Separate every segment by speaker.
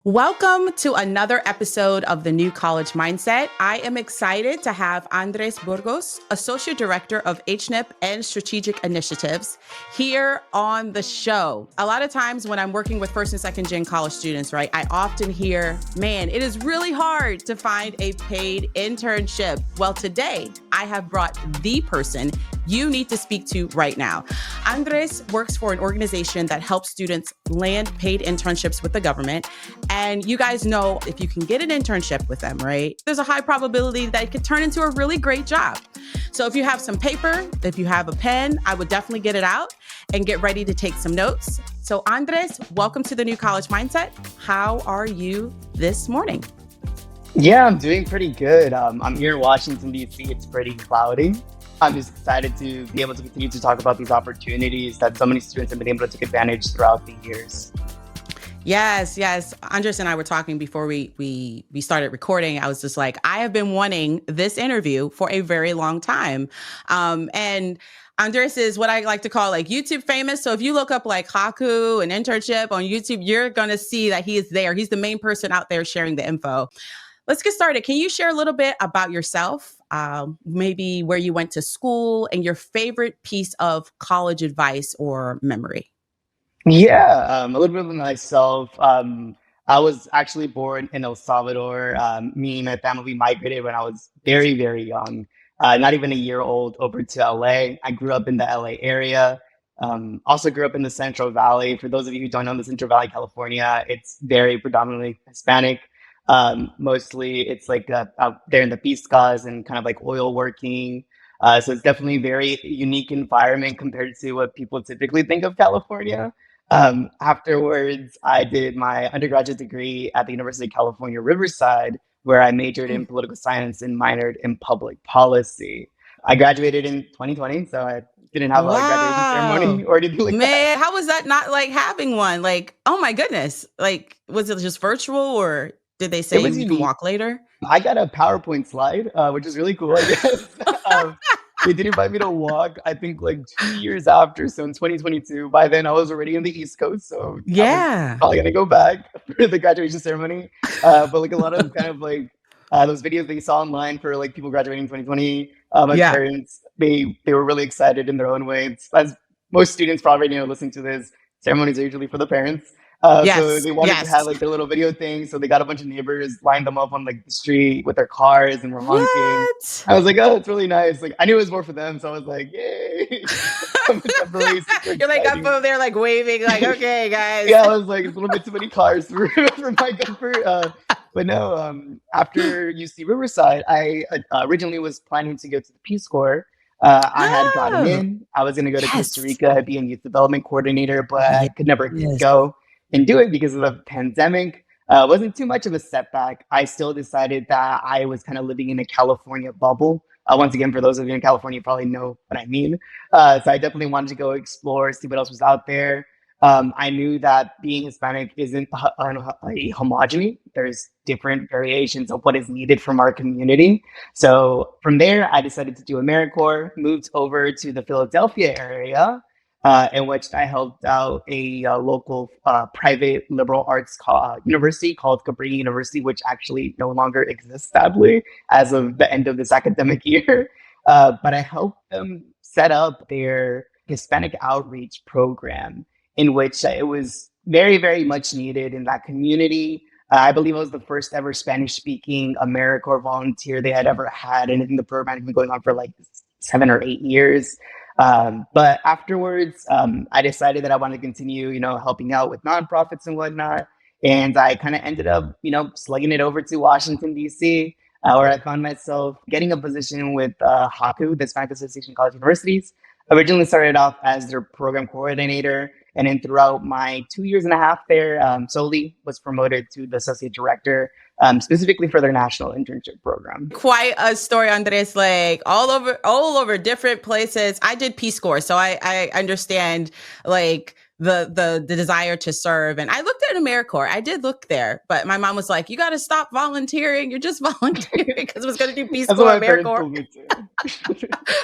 Speaker 1: Welcome to another episode of the New College Mindset. I am excited to have Andres Burgos, Associate Director of HNIP and Strategic Initiatives, here on the show. A lot of times when I'm working with first and second gen college students, right, I often hear, man, it is really hard to find a paid internship. Well, today I have brought the person you need to speak to right now. Andres works for an organization that helps students land paid internships with the government. And you guys know if you can get an internship with them, right, there's a high probability that it could turn into a really great job. So if you have some paper, if you have a pen, I would definitely get it out and get ready to take some notes. So Andres, welcome to the New College Mindset. How are you this morning?
Speaker 2: Yeah, I'm doing pretty good. I'm here in Washington, D.C. It's pretty cloudy. I'm just excited to be able to continue to talk about these opportunities that so many students have been able to take advantage throughout the years.
Speaker 1: Yes. Andres and I were talking before we started recording. I was just like, I have been wanting this interview for a very long time. And Andres is what I like to call like YouTube famous. So if you look up like HACU, an internship on YouTube, you're going to see that he is there. He's the main person out there sharing the info. Let's get started. Can you share a little bit about yourself, maybe where you went to school and your favorite piece of college advice or memory?
Speaker 2: Yeah, a little bit of myself. I was actually born in El Salvador. Me and my family migrated when I was very, very young, not even a year old, over to LA. I grew up in the LA area. Also grew up in the Central Valley. For those of you who don't know, the Central Valley, California, it's very predominantly Hispanic. Mostly it's like out there in the Piscas and kind of like oil working. So it's definitely a very unique environment compared to what people typically think of California. Afterwards, I did my undergraduate degree at the University of California, Riverside, where I majored in political science and minored in public policy. I graduated in 2020, so I didn't have a graduation
Speaker 1: Wow.
Speaker 2: ceremony or anything like that.
Speaker 1: Man, how was that not like having one? Like, oh my goodness. Like, was it just virtual or did they
Speaker 2: It
Speaker 1: say
Speaker 2: was
Speaker 1: you can
Speaker 2: unique.
Speaker 1: walk later?
Speaker 2: I got a PowerPoint slide, which is really cool, I guess. They did invite me to walk, I think like 2 years after. So in 2022, by then I was already in the East Coast. So I was
Speaker 1: Yeah.
Speaker 2: probably going to go back for the graduation ceremony. But like a lot of kind of like those videos that you saw online for like people graduating in 2020, my
Speaker 1: Yeah.
Speaker 2: parents, they were really excited in their own way. As most students probably listening to this, ceremonies are usually for the parents. So
Speaker 1: Yes.
Speaker 2: they wanted to have
Speaker 1: Yes.
Speaker 2: like their little video thing. So they got a bunch of neighbors, lined them up on like the street with their cars and were honking.
Speaker 1: What?
Speaker 2: I was like, oh, it's really nice. Like I knew it was more for them. So I was like, yay. Definitely super
Speaker 1: You're like up
Speaker 2: exciting.
Speaker 1: over there, like waving, like, okay, guys.
Speaker 2: Yeah, I was like, it's a little bit too many cars for my comfort. But no, after UC Riverside, I originally was planning to go to the Peace Corps. I had gotten
Speaker 1: Oh,
Speaker 2: in. I was going to go to Costa
Speaker 1: yes.
Speaker 2: Rica, be a youth development coordinator, but I could never
Speaker 1: Yes.
Speaker 2: go and do it because of the pandemic. It wasn't too much of a setback. I still decided that I was kind of living in a California bubble. Once again, for those of you in California, you probably know what I mean. So I definitely wanted to go explore, see what else was out there. I knew that being Hispanic isn't a homogeny. There's different variations of what is needed from our community. So from there, I decided to do AmeriCorps, moved over to the Philadelphia area, in which I helped out a local private liberal arts university called Cabrini University, which actually no longer exists, sadly, as of the end of this academic year. But I helped them set up their Hispanic outreach program, in which it was very, very much needed in that community. I believe I was the first ever Spanish speaking AmeriCorps volunteer they had ever had. And I think the program had been going on for like 7 or 8 years. But afterwards, I decided that I wanted to continue, helping out with nonprofits and whatnot. And I kind of ended up, slugging it over to Washington, D.C., where I found myself getting a position with HACU, the Hispanic Association of College Universities. Originally started off as their program coordinator, and then throughout my 2 years and a half there, solely was promoted to the associate director, specifically for their national internship program.
Speaker 1: Quite a story, Andres, like all over different places. I did Peace Corps, so I understand like the desire to serve. And I looked at AmeriCorps. I did look there, but my mom was like, you got to stop volunteering. You're just volunteering because I was going to do Peace
Speaker 2: That's
Speaker 1: Corps,
Speaker 2: what my parents
Speaker 1: AmeriCorps.
Speaker 2: told me too.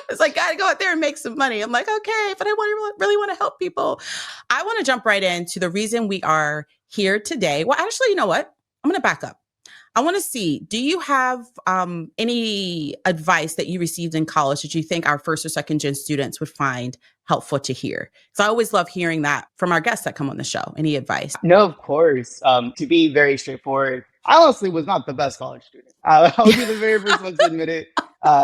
Speaker 1: It's like, got to go out there and make some money. I'm like, okay, but I really want to help people. I want to jump right into the reason we are here today. Well, actually, you know what? I'm going to back up. I want to see, do you have any advice that you received in college that you think our first or second gen students would find helpful to hear? So I always love hearing that from our guests that come on the show. Any advice?
Speaker 2: No, of course. To be very straightforward, I honestly was not the best college student. I would be the very first one to admit it.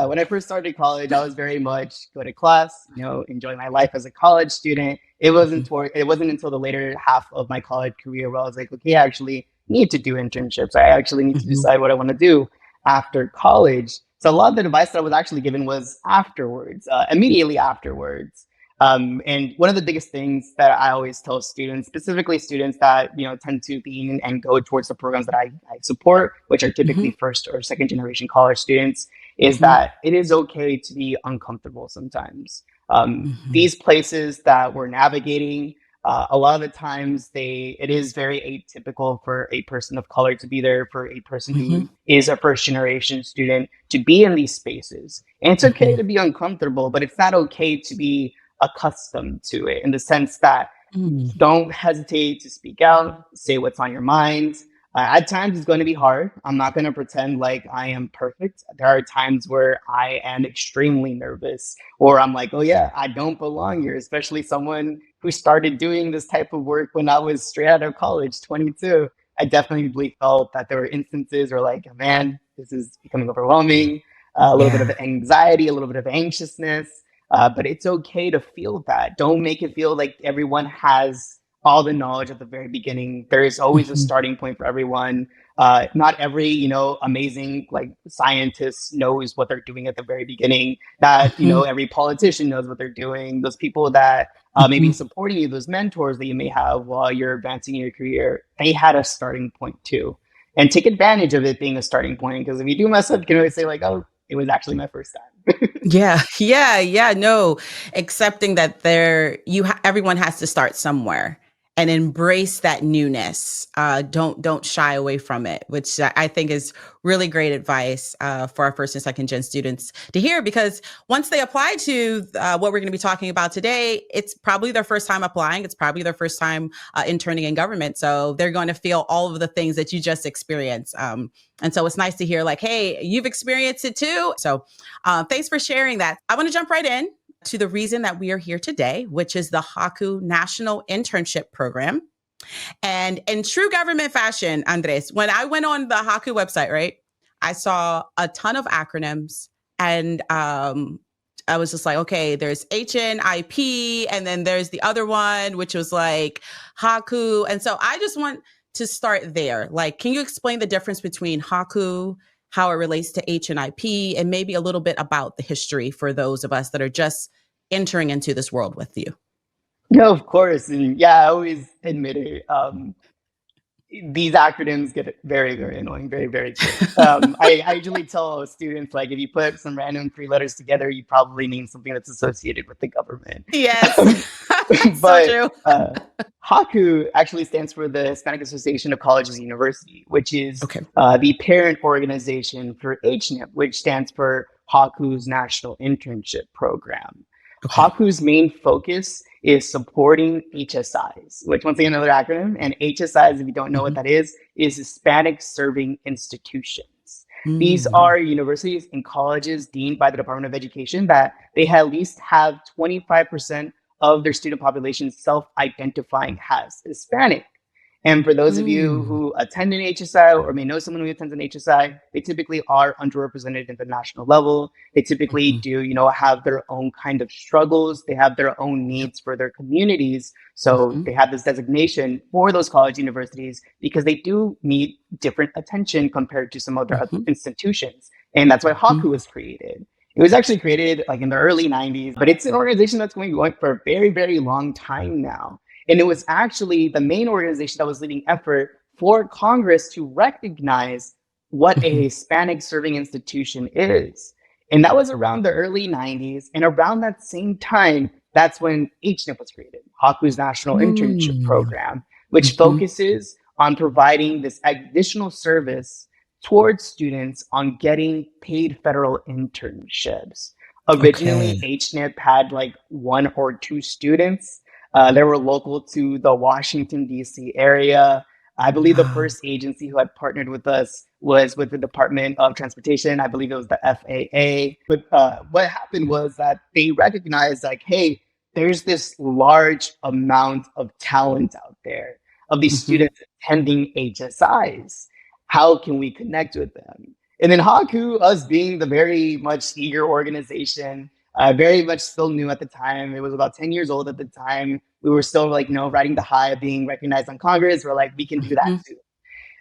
Speaker 2: When I first started college, I was very much go to class, enjoy my life as a college student. It wasn't until the later half of my college career where I was like, okay, I actually need to do internships. I actually need to
Speaker 1: Mm-hmm.
Speaker 2: decide what I want to do after college. So a lot of the advice that I was actually given was afterwards, immediately afterwards. And one of the biggest things that I always tell students, specifically students that tend to lean and go towards the programs that I support, which are typically
Speaker 1: Mm-hmm.
Speaker 2: first or second generation college students, is
Speaker 1: Mm-hmm.
Speaker 2: that it is okay to be uncomfortable sometimes.
Speaker 1: Mm-hmm.
Speaker 2: These places that we're navigating, a lot of the times it is very atypical for a person of color to be there, for a person
Speaker 1: Mm-hmm.
Speaker 2: who is a first generation student to be in these spaces. And it's okay to be uncomfortable, but it's not okay to be accustomed to it, in the sense that
Speaker 1: Mm-hmm.
Speaker 2: don't hesitate to speak out, say what's on your mind. At times, it's going to be hard. I'm not going to pretend like I am perfect. There are times where I am extremely nervous, or I'm like, oh, yeah, I don't belong here, especially someone who started doing this type of work when I was straight out of college, 22. I definitely felt that there were instances where, like, man, this is becoming overwhelming, a little bit
Speaker 1: Yeah.
Speaker 2: of anxiety, a little bit of anxiousness. But it's okay to feel that. Don't make it feel like everyone has all the knowledge at the very beginning. There is always a
Speaker 1: Mm-hmm.
Speaker 2: starting point for everyone. Not every, amazing like scientist knows what they're doing at the very beginning. That,
Speaker 1: Mm-hmm.
Speaker 2: every politician knows what they're doing. Those people that may be
Speaker 1: Mm-hmm.
Speaker 2: supporting you, those mentors that you may have while you're advancing your career, they had a starting point too. And take advantage of it being a starting point, because if you do mess up, you can always say like, oh, it was actually my first time.
Speaker 1: Yeah, yeah. No, accepting that everyone has to start somewhere and embrace that newness. Don't shy away from it, which I think is really great advice for our first and second gen students to hear. Because once they apply to what we're going to be talking about today, it's probably their first time applying. It's probably their first time interning in government, so they're going to feel all of the things that you just experienced. And so it's nice to hear like, hey, you've experienced it too. So thanks for sharing that. I want to jump right in to the reason that we are here today, which is the HACU National Internship Program. And in true government fashion, Andres, when I went on the HACU website, right, I saw a ton of acronyms, and I was just like, okay, there's HNIP, and then there's the other one, which was like HACU. And so I just want to start there. Like, can you explain the difference between HACU, how it relates to HNIP, and maybe a little bit about the history for those of us that are just entering into this world with you?
Speaker 2: No, of course. And yeah, I always admit it. These acronyms get very, very annoying very, very quick. I usually tell students, like, if you put some random three letters together, you probably mean something that's associated with the government.
Speaker 1: Yes. So
Speaker 2: But
Speaker 1: true.
Speaker 2: HACU actually stands for the Hispanic Association of Colleges and University, which is
Speaker 1: Okay.
Speaker 2: the parent organization for HNIP, which stands for HACU's National Internship Program.
Speaker 1: Okay.
Speaker 2: HACU's main focus is supporting HSIs, which, once again, another acronym. And HSIs, if you don't know what
Speaker 1: Mm-hmm.
Speaker 2: that is Hispanic Serving Institutions. These
Speaker 1: Mm-hmm.
Speaker 2: are universities and colleges deemed by the Department of Education that they at least have 25% of their student population self-identifying as Hispanic. And for those of you
Speaker 1: Mm-hmm.
Speaker 2: who attend an HSI or may know someone who attends an HSI, they typically are underrepresented in the national level. They typically
Speaker 1: Mm-hmm.
Speaker 2: do, have their own kind of struggles. They have their own
Speaker 1: Yep.
Speaker 2: needs for their communities. So
Speaker 1: Mm-hmm.
Speaker 2: they have this designation for those college universities because they do need different attention compared to some other
Speaker 1: Mm-hmm.
Speaker 2: institutions. And that's why HACU was created. It was actually created like in the early 90s, but it's an organization that's going for a very, very long time now. And it was actually the main organization that was leading effort for Congress to recognize what a
Speaker 1: Mm-hmm.
Speaker 2: Hispanic serving institution is. And that was around the early 90s. And around that same time, that's when HNIP was created, HACU's National Internship
Speaker 1: Mm-hmm.
Speaker 2: Program, which
Speaker 1: Mm-hmm.
Speaker 2: focuses on providing this additional service towards students on getting paid federal internships. Originally,
Speaker 1: Okay.
Speaker 2: HNIP had like one or two students. They were local to the Washington, D.C. area. I believe the
Speaker 1: Wow.
Speaker 2: first agency who had partnered with us was with the Department of Transportation. I believe it was the FAA. But what happened was that they recognized, like, hey, there's this large amount of talent out there of these
Speaker 1: Hmm.
Speaker 2: students attending HSIs. How can we connect with them? And then HACU, us being the very much eager organization, very much still new at the time. It was about 10 years old at the time. We were still like, riding the high of being recognized on Congress. We're like, we can do that
Speaker 1: Hmm.
Speaker 2: too.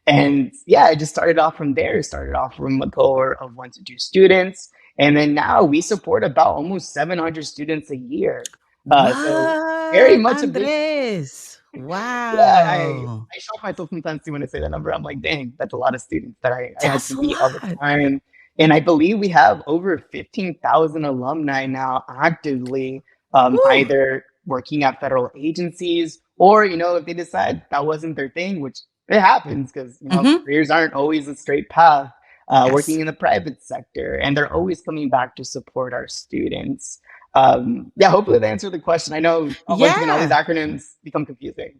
Speaker 2: And yeah, it just started off from there. It started off from a cohort of 1 to 2 students. And then now we support about almost 700 students a year. So very
Speaker 1: What,
Speaker 2: much a big,
Speaker 1: Andres?
Speaker 2: yeah,
Speaker 1: Wow.
Speaker 2: I shock myself sometimes too when I say that number. I'm like, dang, that's a lot of students that I had
Speaker 1: That's
Speaker 2: to
Speaker 1: a
Speaker 2: meet all the
Speaker 1: lot.
Speaker 2: time. And I believe we have over 15,000 alumni now actively
Speaker 1: Woo.
Speaker 2: either working at federal agencies or, if they decide that wasn't their thing, which it happens because,
Speaker 1: Hmm.
Speaker 2: careers aren't always a straight path, working
Speaker 1: Yes.
Speaker 2: in the private sector. And they're always coming back to support our students. Yeah, hopefully that answered the question. I know once again, all these
Speaker 1: Yeah.
Speaker 2: acronyms become confusing.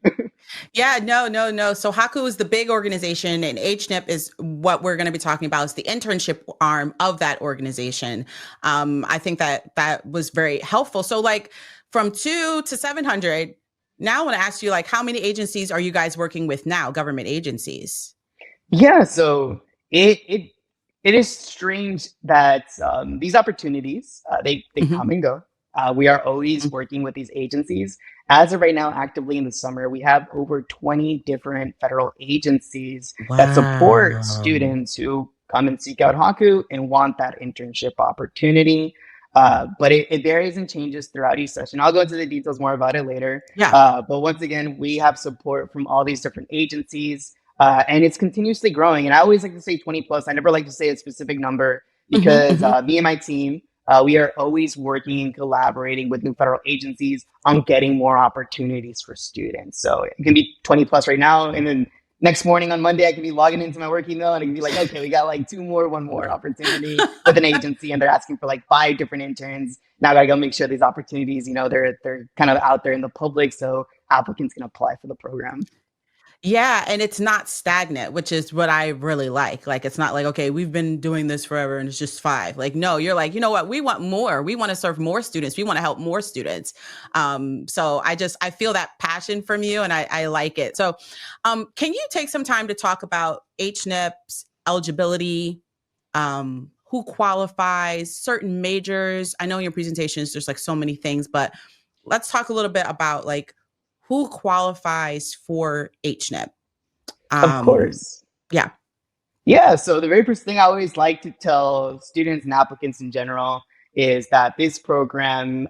Speaker 1: Yeah, no, no, no. So HACU is the big organization, and HNIP is what we're going to be talking about. Is the internship arm of that organization. I think that that was very helpful. So, like, from 2 to 700. Now, I want to ask you, like, how many agencies are you guys working with now? Government agencies.
Speaker 2: Yeah, so it is strange that these opportunities they
Speaker 1: Hmm.
Speaker 2: come and go. We are always working with these agencies. As of right now, actively in the summer, we have over 20 different federal agencies that support
Speaker 1: Wow.
Speaker 2: students who come and seek out Haku and want that internship opportunity. But it varies and changes throughout each session. I'll go into the details more about it later.
Speaker 1: Yeah.
Speaker 2: But once again, we have support from all these different agencies. And it's continuously growing. And I always like to say 20 plus. I never like to say a specific number
Speaker 1: Hmm.
Speaker 2: because
Speaker 1: Hmm.
Speaker 2: me and my team, we are always working and collaborating with new federal agencies on getting more opportunities for students. So it can be 20 plus right now. And then next morning on Monday, I can be logging into my work email and it can be like, okay, we got like one more opportunity with an agency. And they're asking for like 5 different interns. Now I gotta go make sure these opportunities, they're kind of out there in the public so applicants can apply for the program.
Speaker 1: Yeah, and it's not stagnant, which is what I really like. Like, it's not like, okay, we've been doing this forever and it's just five. Like, no, you're like, you know what? We want more. We want to serve more students. We want to help more students. So I feel that passion from you, and I like it. So, can you take some time to talk about HNIP's eligibility? Who qualifies, certain majors? I know in your presentations there's like so many things, but let's talk a little bit about, like, who qualifies for HNIP.
Speaker 2: Of
Speaker 1: Um,
Speaker 2: course.
Speaker 1: yeah.
Speaker 2: Yeah, so the very first thing I always like to tell students and applicants in general is that this program,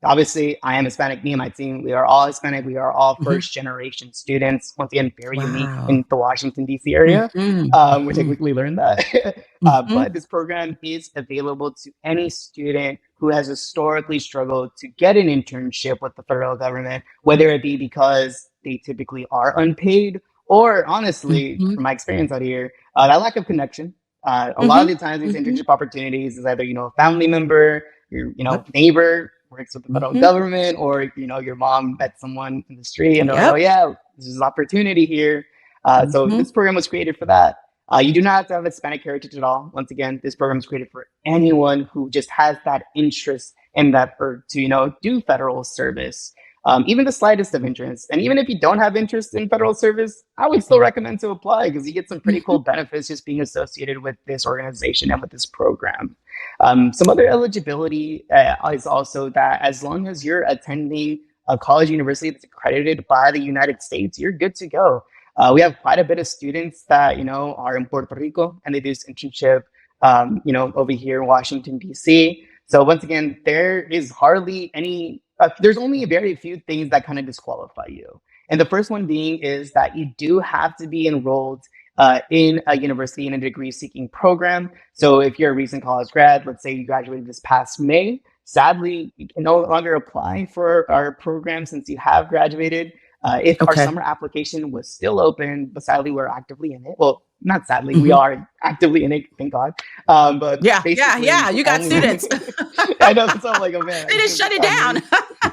Speaker 2: obviously, I am Hispanic, me and my team, we are all Hispanic, we are all
Speaker 1: Mhm.
Speaker 2: first generation students, once again, very unique
Speaker 1: Wow.
Speaker 2: in the Washington, D.C. area,
Speaker 1: Mhm.
Speaker 2: which I
Speaker 1: Mhm.
Speaker 2: quickly learned that.
Speaker 1: Mhm.
Speaker 2: But this program is available to any student who has historically struggled to get an internship with the federal government, whether it be because they typically are unpaid or honestly,
Speaker 1: Mhm.
Speaker 2: from my experience out here, that lack of connection. A lot of
Speaker 1: Mhm.
Speaker 2: the times, these
Speaker 1: Mhm.
Speaker 2: internship opportunities is either a family member, your
Speaker 1: Yep.
Speaker 2: neighbor works with the federal
Speaker 1: Mhm.
Speaker 2: government, or your mom met someone in the street and they're like, oh
Speaker 1: Yep.
Speaker 2: yeah, this is an opportunity here. So
Speaker 1: Mhm.
Speaker 2: this program was created for that. You do not have to have Hispanic heritage at all. Once again, this program is created for anyone who just has that interest and that urge to do federal service. Even the slightest of interest. And even if you don't have interest in federal service, I would still recommend to apply because you get some pretty cool
Speaker 1: Mhm.
Speaker 2: benefits just being associated with this organization and with this program. Some other eligibility is also that as long as you're attending a college university that's accredited by the United States, you're good to go. We have quite a bit of students that are in Puerto Rico and they do this internship, over here in Washington D.C. So once again, there is hardly any. There's only very few things that kind of disqualify you, and the first one being is that you do have to be enrolled in a university in a degree-seeking program. So if you're a recent college grad, let's say you graduated this past May, sadly you can no longer apply for our program since you have graduated. If our
Speaker 1: Okay.
Speaker 2: summer application was still open, but sadly we're actively in it. Well, not sadly, we
Speaker 1: Mhm.
Speaker 2: are actively in it, thank God. But
Speaker 1: Yeah, yeah,
Speaker 2: basically,
Speaker 1: yeah. You got
Speaker 2: only
Speaker 1: students.
Speaker 2: I know. So I'm like, oh man, I
Speaker 1: They
Speaker 2: just
Speaker 1: didn't
Speaker 2: think
Speaker 1: shut
Speaker 2: it's
Speaker 1: it
Speaker 2: on
Speaker 1: down.
Speaker 2: me.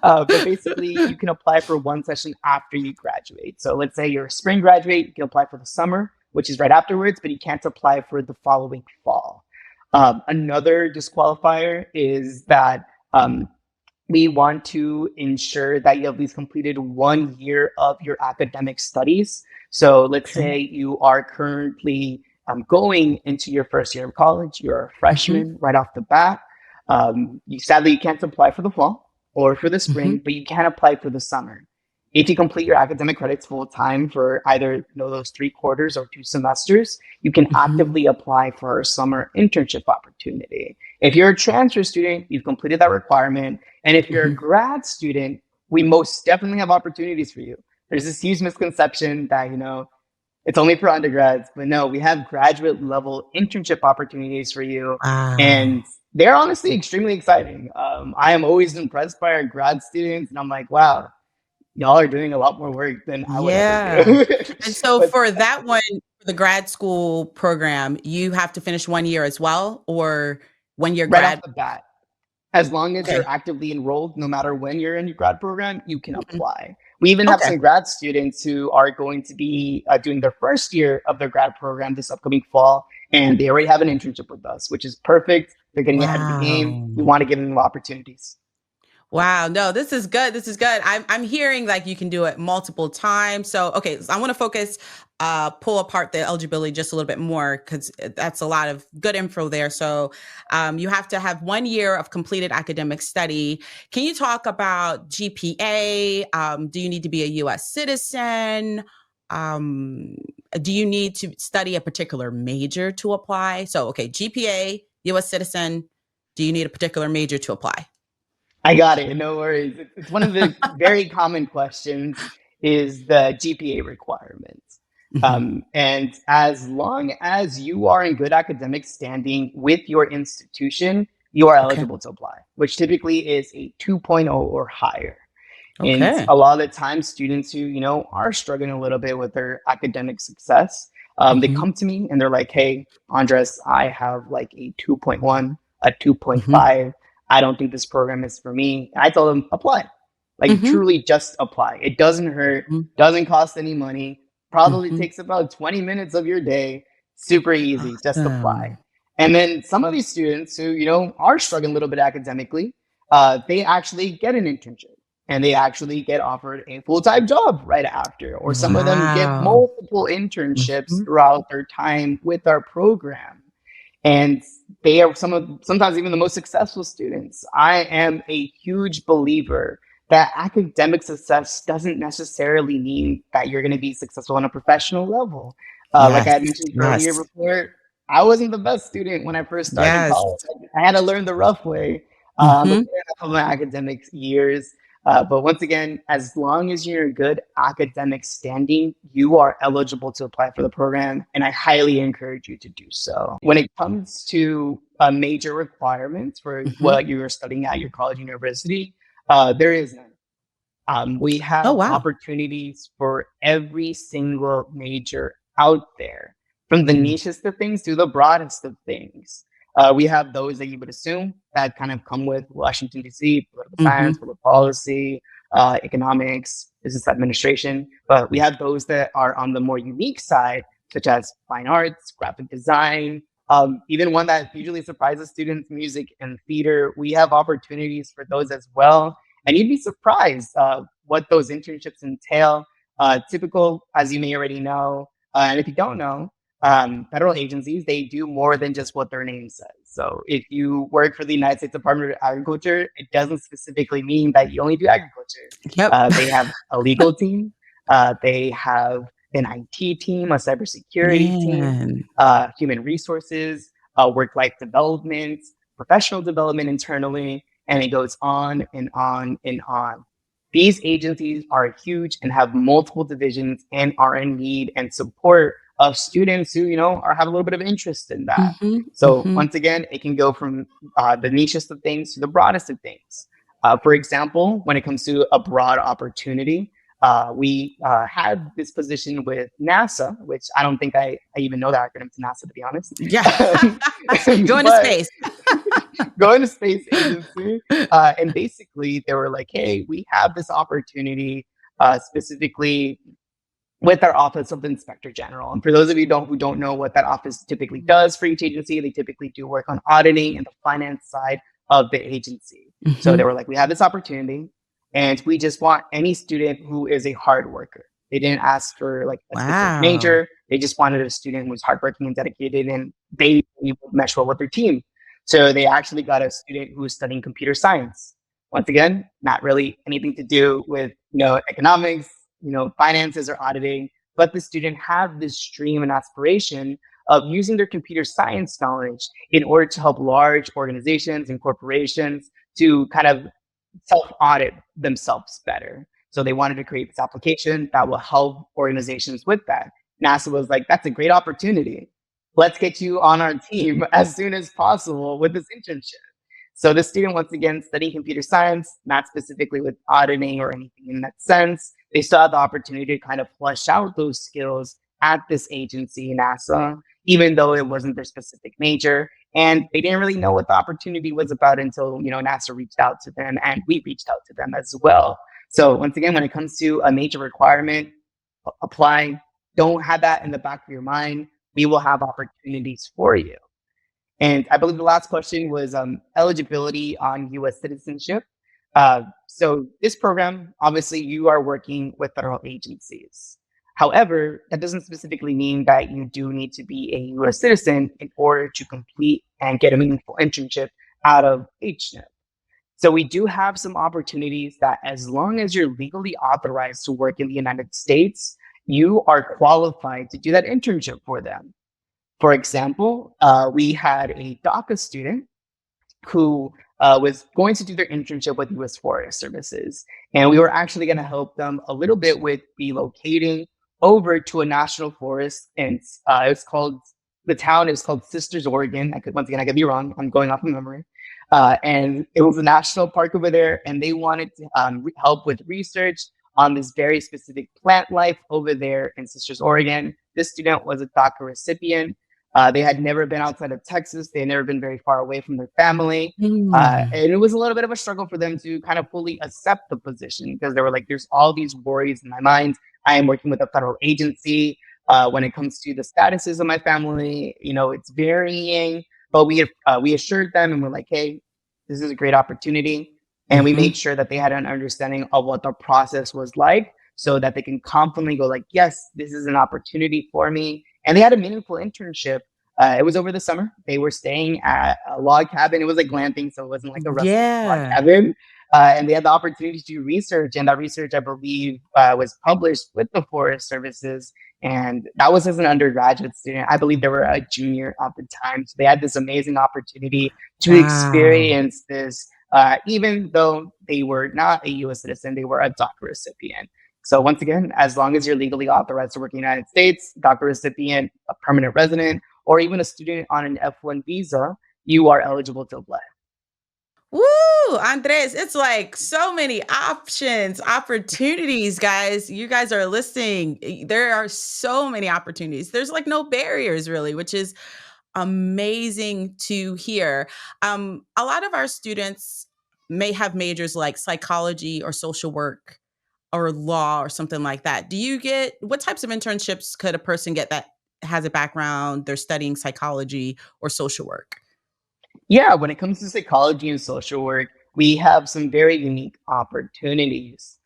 Speaker 2: But basically, you can apply for one session after you graduate. So let's say you're a spring graduate, you can apply for the summer, which is right afterwards, but you can't apply for the following fall. Another disqualifier is that we want to ensure that you have at least completed 1 year of your academic studies. So let's
Speaker 1: Okay.
Speaker 2: say you are currently going into your first year of college, you're a freshman right off the bat. Sadly, you can't apply for the fall or for the spring, but you can apply for the summer. If you complete your academic credits full time for either those 3 quarters or 2 semesters, you can actively apply for a summer internship opportunity. If you're a transfer student, you've completed that requirement. And if you're a grad student, we most definitely have opportunities for you. There's this huge misconception that, it's only for undergrads, but no, we have graduate level internship opportunities for you.
Speaker 1: Wow.
Speaker 2: And they're honestly extremely exciting. I am always impressed by our grad students, and I'm like, wow, y'all are doing a lot more work than I would ever
Speaker 1: Yeah.
Speaker 2: do.
Speaker 1: And so
Speaker 2: But
Speaker 1: for that one, for the grad school program, you have to finish 1 year as well, or 1 year
Speaker 2: right off
Speaker 1: grad?
Speaker 2: the bat, as long as
Speaker 1: Okay.
Speaker 2: you're actively enrolled, no matter when you're in your grad program, you can apply. We even have
Speaker 1: Okay.
Speaker 2: some grad students who are going to be doing their first year of their grad program this upcoming fall, and they already have an internship with us, which is perfect. They're getting ahead of the game.
Speaker 1: Wow.
Speaker 2: We want to give them opportunities.
Speaker 1: Wow. No, this is good. This is good. I'm hearing like you can do it multiple times. So, okay, so I want to focus, pull apart the eligibility just a little bit more because that's a lot of good info there. So, you have to have 1 year of completed academic study. Can you talk about GPA? Do you need to be a U.S. citizen? Um, do you need to study a particular major to apply? So, okay, GPA, U.S. citizen. Do you need a particular major to apply?
Speaker 2: I got it. No worries. It's one of the very common questions is the GPA requirement.
Speaker 1: Mhm.
Speaker 2: And as long as you are in good academic standing with your institution, you are
Speaker 1: Okay.
Speaker 2: eligible to apply, which typically is a 2.0 or higher. And
Speaker 1: Okay.
Speaker 2: a lot of the time, students who, are struggling a little bit with their academic success, they
Speaker 1: Mhm.
Speaker 2: come to me and they're like, hey, Andres, I have like a 2.1, a
Speaker 1: Mhm.
Speaker 2: 2.5. I don't think this program is for me. And I tell them, apply. Like,
Speaker 1: Mhm.
Speaker 2: truly just apply. It doesn't hurt,
Speaker 1: Mhm.
Speaker 2: doesn't cost any money, probably
Speaker 1: Mhm.
Speaker 2: takes about 20 minutes of your day. Super easy, just apply.
Speaker 1: Awesome.
Speaker 2: And then some of these students who, are struggling a little bit academically, they actually get an internship and they actually get offered a full-time job right after, or some of them get
Speaker 1: Wow.
Speaker 2: multiple internships
Speaker 1: Mhm.
Speaker 2: throughout their time with our program, and they are sometimes even the most successful students. I am a huge believer that academic success doesn't necessarily mean that you're going to be successful on a professional level. Like I
Speaker 1: Yes.
Speaker 2: had mentioned earlier
Speaker 1: Yes.
Speaker 2: before, I wasn't the best student when I first started
Speaker 1: Yes.
Speaker 2: college. I had to learn the rough way on the
Speaker 1: Mhm.
Speaker 2: later half of my academic years. But once again, as long as you're in good academic standing, you are eligible to apply for the program, and I highly encourage you to do so. When it comes to major requirements for
Speaker 1: Mhm.
Speaker 2: what you are studying at your college university, there is none. We
Speaker 1: Oh,
Speaker 2: have
Speaker 1: wow.
Speaker 2: opportunities for every single major out there, from the
Speaker 1: Mm.
Speaker 2: nichest of things to the broadest of things. We have those that you would assume that kind of come with Washington, D.C., political science,
Speaker 1: Mhm.
Speaker 2: public policy, economics, business administration. But we have those that are on the more unique side, such as fine arts, graphic design, even one that usually surprises students, music and theater. We have opportunities for those as well, and you'd be surprised what those internships entail. Typical, as you may already know, and if you don't know, federal agencies, they do more than just what their name says. So if you work for the United States Department of Agriculture, it doesn't specifically mean that you only do agriculture.
Speaker 1: Yep.
Speaker 2: They have a legal team, they have an IT team, a cybersecurity team,
Speaker 1: Man.
Speaker 2: human resources, work life development, professional development internally, and it goes on and on and on. These agencies are huge and have multiple divisions and are in need and support of students who, are have a little bit of interest in that.
Speaker 1: Mhm.
Speaker 2: So
Speaker 1: Mhm.
Speaker 2: once again, it can go from the nichest of things to the broadest of things. For example, when it comes to a broad opportunity, we had this position with NASA, which I don't think I even know the acronym to NASA, to be honest.
Speaker 1: Yeah.
Speaker 2: Um,
Speaker 1: Going to
Speaker 2: but
Speaker 1: space.
Speaker 2: going to space agency. And basically, they were like, hey, we have this opportunity specifically with our Office of the Inspector General. And for those of you who don't know what that office typically does for each agency, they typically do work on auditing and the finance side of the agency. So they
Speaker 1: Mhm.
Speaker 2: were like, we have this opportunity and we just want any student who is a hard worker. They didn't ask for like a specific
Speaker 1: Wow.
Speaker 2: major. They just wanted a student who was hardworking and dedicated and they would mesh well with their team. So they actually got a student who was studying computer science. Once again, not really anything to do with, economics, finances or auditing, but the student had this dream and aspiration of using their computer science knowledge in order to help large organizations and corporations to kind of self audit themselves better. So they wanted to create this application that will help organizations with that. NASA was like, that's a great opportunity. Let's get you on our team as soon as possible with this internship. So the student, once again, studying computer science, not specifically with auditing or anything in that sense, they still had the opportunity to kind of flesh out those skills at this agency, NASA, even though it wasn't their specific major. And they didn't really know what the opportunity was about until, NASA reached out to them and we reached out to them as well. So once again, when it comes to a major requirement, apply, don't have that in the back of your mind. We will have opportunities for you. And I believe the last question was eligibility on US citizenship. So this program, obviously, you are working with federal agencies. However, that doesn't specifically mean that you do need to be a US citizen in order to complete and get a meaningful internship out of HNIP. So we do have some opportunities that as long as you're legally authorized to work in the United States, you are qualified to do that internship for them. For example, we had a DACA student who was going to do their internship with U.S. Forest Services, and we were actually going to help them a little bit with relocating over to a national forest, and it's called the town is called Sisters, Oregon. I could be wrong. I'm going off of memory, and it was a national park over there, and they wanted to help with research on this very specific plant life over there in Sisters, Oregon. This student was a DACA recipient. They had never been outside of Texas. They had never been very far away from their family.
Speaker 1: Mm.
Speaker 2: And it was a little bit of a struggle for them to kind of fully accept the position because they were like, there's all these worries in my mind. I am working with a federal agency. When it comes to the statuses of my family, it's varying. But we assured them and we're like, hey, this is a great opportunity. And we made
Speaker 1: Mhm.
Speaker 2: sure that they had an understanding of what the process was like so that they can confidently go like, yes, this is an opportunity for me. And they had a meaningful internship. It was over the summer. They were staying at a log cabin. It was like glamping, so it wasn't like a rustic log
Speaker 1: Yeah.
Speaker 2: cabin. And they had the opportunity to do research, and that research, I believe, was published with the Forest Services. And that was as an undergraduate student. I believe they were a junior at the time. So they had this amazing opportunity to
Speaker 1: Wow.
Speaker 2: experience this, even though they were not a US citizen, they were a DACA recipient. So once again, as long as you're legally authorized to work in the United States, DACA recipient, a permanent resident, or even a student on an F1 visa, you are eligible to apply.
Speaker 1: Woo, Andres, it's like so many options, opportunities, guys. You guys are listening. There are so many opportunities. There's like no barriers really, which is amazing to hear. A lot of our students may have majors like psychology or social work or law or something like that. Do you get what types of internships could a person get that has a background, they're studying psychology or social work?
Speaker 2: Yeah, when it comes to psychology and social work, we have some very unique opportunities.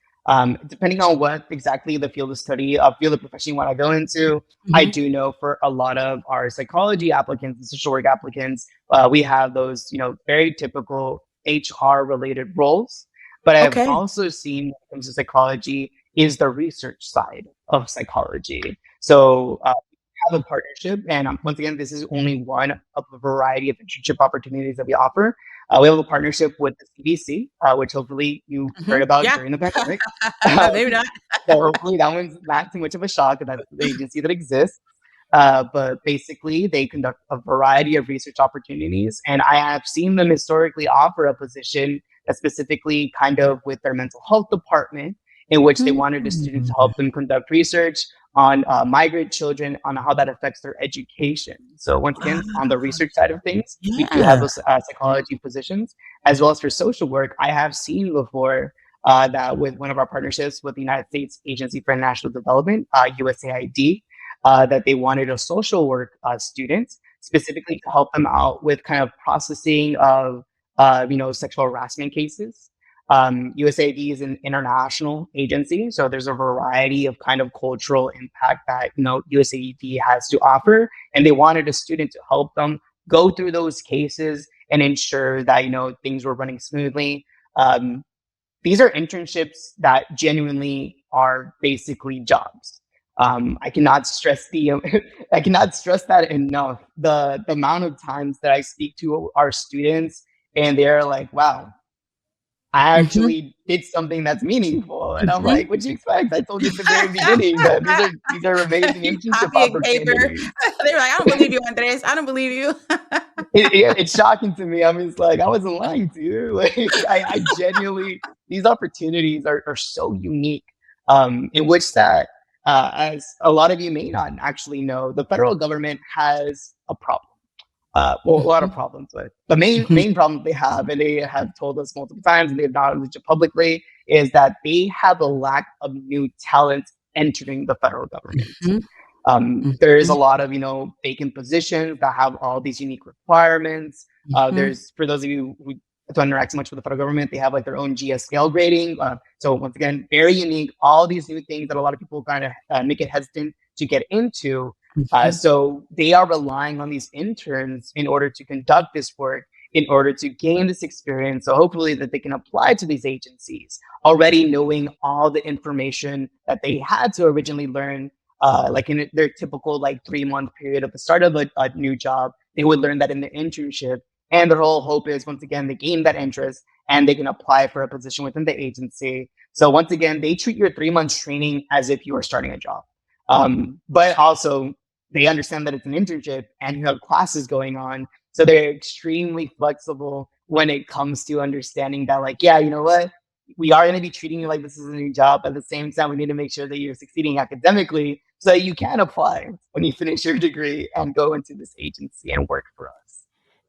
Speaker 2: Depending on what exactly the field of study, field of profession you want to go into, I
Speaker 1: Mhm.
Speaker 2: do know for a lot of our psychology applicants and social work applicants, we have those, very typical HR related roles. But I've
Speaker 1: Okay.
Speaker 2: also seen when it comes to psychology is the research side of psychology. So have a partnership. And once again, this is only one of a variety of internship opportunities that we offer. We have a partnership with the CDC, which hopefully you heard
Speaker 1: Mhm.
Speaker 2: about
Speaker 1: Yeah.
Speaker 2: during the pandemic.
Speaker 1: Maybe not.
Speaker 2: So hopefully that one's not too much of a shock. That's the agency that exists. But basically, they conduct a variety of research opportunities. And I have seen them historically offer a position that specifically kind of with their mental health department, in which they wanted a student to
Speaker 1: Mm.
Speaker 2: help them conduct research on migrant children, on how that affects their education. So once again, on the
Speaker 1: Wow.
Speaker 2: research side of things, we do have
Speaker 1: Yeah.
Speaker 2: those psychology positions, as well as for social work. I have seen before that with one of our partnerships with the United States Agency for International Development, USAID, that they wanted a social work student specifically to help them out with kind of processing of sexual harassment cases. USAID is an international agency, so there's a variety of kind of cultural impact that USAID has to offer, and they wanted a student to help them go through those cases and ensure that things were running smoothly. Um, these are internships that genuinely are basically jobs. I cannot stress I cannot stress that enough. The amount of times that I speak to our students and they're like, "Wow, I
Speaker 1: Mhm,
Speaker 2: actually did something that's meaningful," and I'm
Speaker 1: mhm.
Speaker 2: like, "What do you expect? I told you at the very beginning that these are amazing
Speaker 1: You
Speaker 2: internship
Speaker 1: copy and paper.
Speaker 2: opportunities."
Speaker 1: They were like, "I don't believe you, Andres. I don't believe you."
Speaker 2: It's shocking to me. I mean, it's like I wasn't lying to you. Like I genuinely, these opportunities are so unique. In which that, as a lot of you may not actually know, the federal government has a problem. Well, a lot of
Speaker 1: Mhm,
Speaker 2: problems, but the main
Speaker 1: mhm,
Speaker 2: main problem they have, and they have told us multiple times, and they acknowledged it publicly, is that they have a lack of new talent entering the federal government.
Speaker 1: mhm,
Speaker 2: There is a
Speaker 1: mhm,
Speaker 2: lot of vacant positions that have all these unique requirements.
Speaker 1: mhm,
Speaker 2: There's for those of you who don't interact so much with the federal government, they have like their own GS scale grading. So once again, very unique. All these new things that a lot of people kind of make it hesitant to get into.
Speaker 1: mhm.
Speaker 2: So they are relying on these interns in order to conduct this work, in order to gain this experience. So hopefully that they can apply to these agencies already knowing all the information that they had to originally learn like in their typical like 3 month period at the start of a new job, they would learn that in the internship. And their whole hope is once again they gain that interest and they can apply for a position within the agency. So once again, they treat your 3 months training as if you are starting a job. But also they understand that it's an internship and you have classes going on. So they're extremely flexible when it comes to understanding that, like, yeah, you know what? We are going to be treating you like this is a new job. At the same time, we need to make sure that you're succeeding academically so you can apply when you finish your degree and go into this agency and work for us.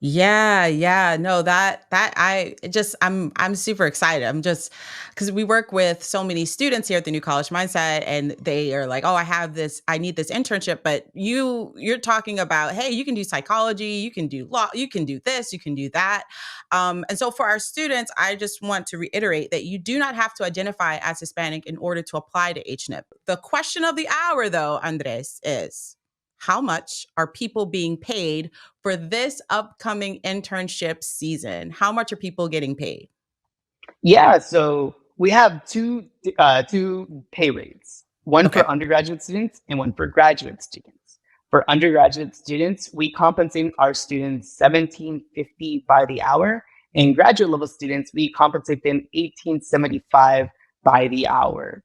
Speaker 1: Yeah, yeah. No, that I it just I'm super excited. I'm just because we work with so many students here at the New College Mindset and they are like, "Oh, I need this internship." But you're talking about, "Hey, you can do psychology, you can do law, you can do this, you can do that." And so for our students, I just want to reiterate that you do not have to identify as Hispanic in order to apply to HNIP. The question of the hour though, Andres, is how much are people being paid for this upcoming internship season? How much are people getting paid?
Speaker 2: Yeah, so we have two pay rates, one
Speaker 1: Okay.
Speaker 2: for undergraduate students and one for graduate students. For undergraduate students, we compensate our students 17.50 by the hour, and graduate level students, we compensate them 18.75 by the hour.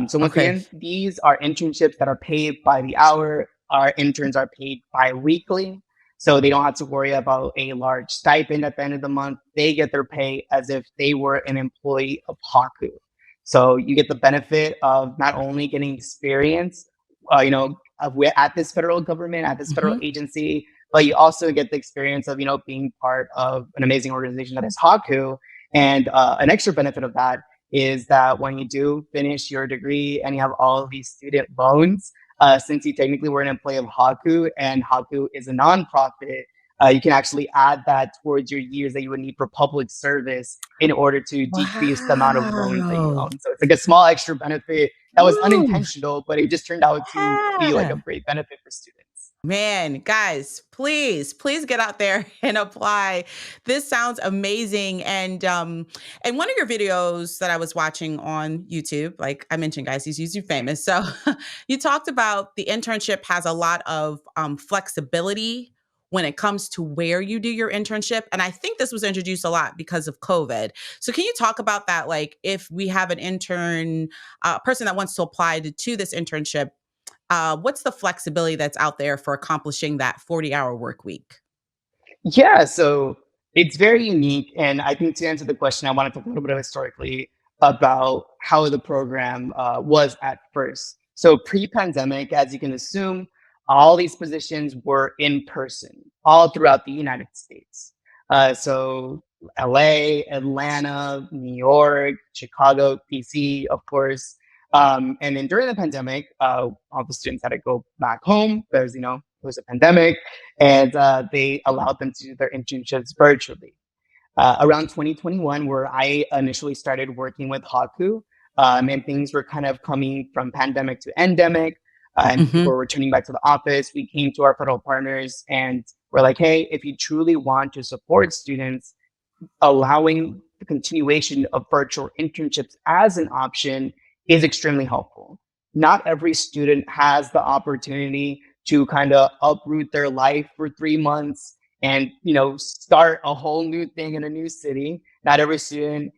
Speaker 2: So once
Speaker 1: Okay.
Speaker 2: again, these are internships that are paid by the hour. Our interns are paid bi-weekly. So they don't have to worry about a large stipend at the end of the month. They get their pay as if they were an employee of HACU. So you get the benefit of not only getting experience, we're at this federal government, at this federal
Speaker 1: Mhm.
Speaker 2: agency, but you also get the experience of, being part of an amazing organization that is HACU. And an extra benefit of that is that when you do finish your degree and you have all of these student loans, since you technically were an employee of HACU and HACU is a nonprofit, you can actually add that towards your years that you would need for public service in order to decrease the amount of loans that you
Speaker 1: Wow.
Speaker 2: own. So it's like a small extra benefit that was
Speaker 1: Woo.
Speaker 2: unintentional, but it just turned out to be like a
Speaker 1: Yeah.
Speaker 2: great benefit for students.
Speaker 1: Man, guys, please get out there and apply. This sounds amazing. And one of your videos that I was watching on YouTube, like I mentioned, guys, he's YouTube famous. So you talked about the internship has a lot of flexibility when it comes to where you do your internship. And I think this was introduced a lot because of COVID. So can you talk about that? Like if we have an intern, person that wants to apply to this internship, what's the flexibility that's out there for accomplishing that 40-hour work week?
Speaker 2: Yeah, so it's very unique. And I think to answer the question, I want to talk a little bit historically about how the program was at first. So pre-pandemic, as you can assume, all these positions were in person all throughout the United States. So LA, Atlanta, New York, Chicago, DC, of course. And then during the pandemic, all the students had to go back home because, it was a pandemic, and they allowed them to do their internships virtually. Around 2021, where I initially started working with HACU, and things were kind of coming from pandemic to endemic, and people
Speaker 1: Mhm.
Speaker 2: were returning back to the office. We came to our federal partners and we're like, hey, if you truly want to support students, allowing the continuation of virtual internships as an option is extremely helpful. Not every student has the opportunity to kind of uproot their life for 3 months and start a whole new thing in a new city. Not every student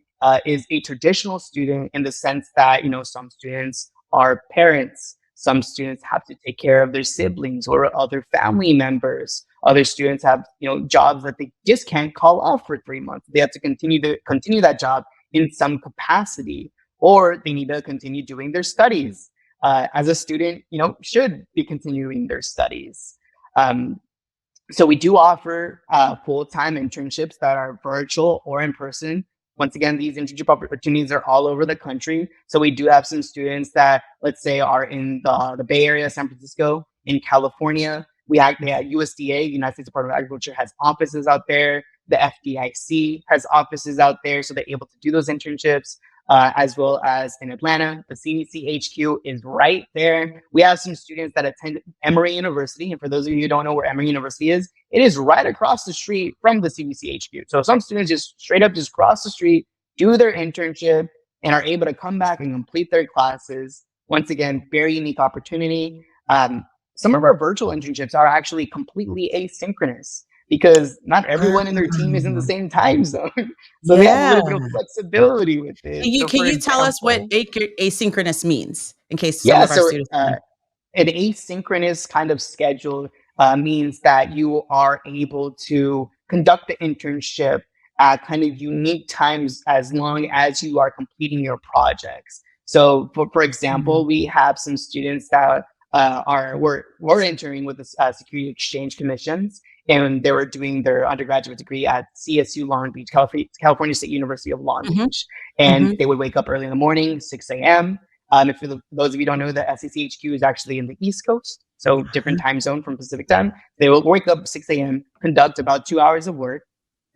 Speaker 2: is a traditional student in the sense that some students are parents, some students have to take care of their siblings or other family members. Other students have, jobs that they just can't call off for 3 months. They have to continue that job in some capacity, or they need to continue doing their studies. As a student, should be continuing their studies. Um, so we do offer full-time internships that are virtual or in person. Once again, these internship opportunities are all over the country. So we do have some students that, let's say, are in the Bay Area, San Francisco, in California. They have USDA, United States Department of Agriculture, has offices out there. The FDIC has offices out there, so they're able to do those internships. As well as in Atlanta, the CDC HQ is right there. We have some students that attend Emory University, and for those of you who don't know where Emory University is, it is right across the street from the CDC HQ. So some students just straight up just cross the street, do their internship, and are able to come back and complete their classes. Once again, very unique opportunity. Some of our virtual internships are actually completely asynchronous because not everyone in their team is in the
Speaker 1: Ah,
Speaker 2: same time zone. So they have a
Speaker 1: yeah.
Speaker 2: little bit of flexibility with it. So
Speaker 1: Can
Speaker 2: for
Speaker 1: you tell us what
Speaker 2: example,
Speaker 1: asynchronous means in case some
Speaker 2: yeah,
Speaker 1: of our
Speaker 2: so
Speaker 1: students
Speaker 2: an asynchronous kind of schedule means that you are able to conduct the internship at kind of unique times as long as you are completing your projects. So, for example,
Speaker 1: Mhm.
Speaker 2: we have some students that were entering with the Security Exchange Commissions, and they were doing their undergraduate degree at CSU Long Beach, California State University of Long
Speaker 1: Mhm.
Speaker 2: Beach, and
Speaker 1: Mhm.
Speaker 2: they would wake up early in the morning, 6 a.m. If for those of you who don't know, the SCCHQ is actually in the East Coast, so different time zone from Pacific time. They will wake up 6 a.m., conduct about 2 hours of work.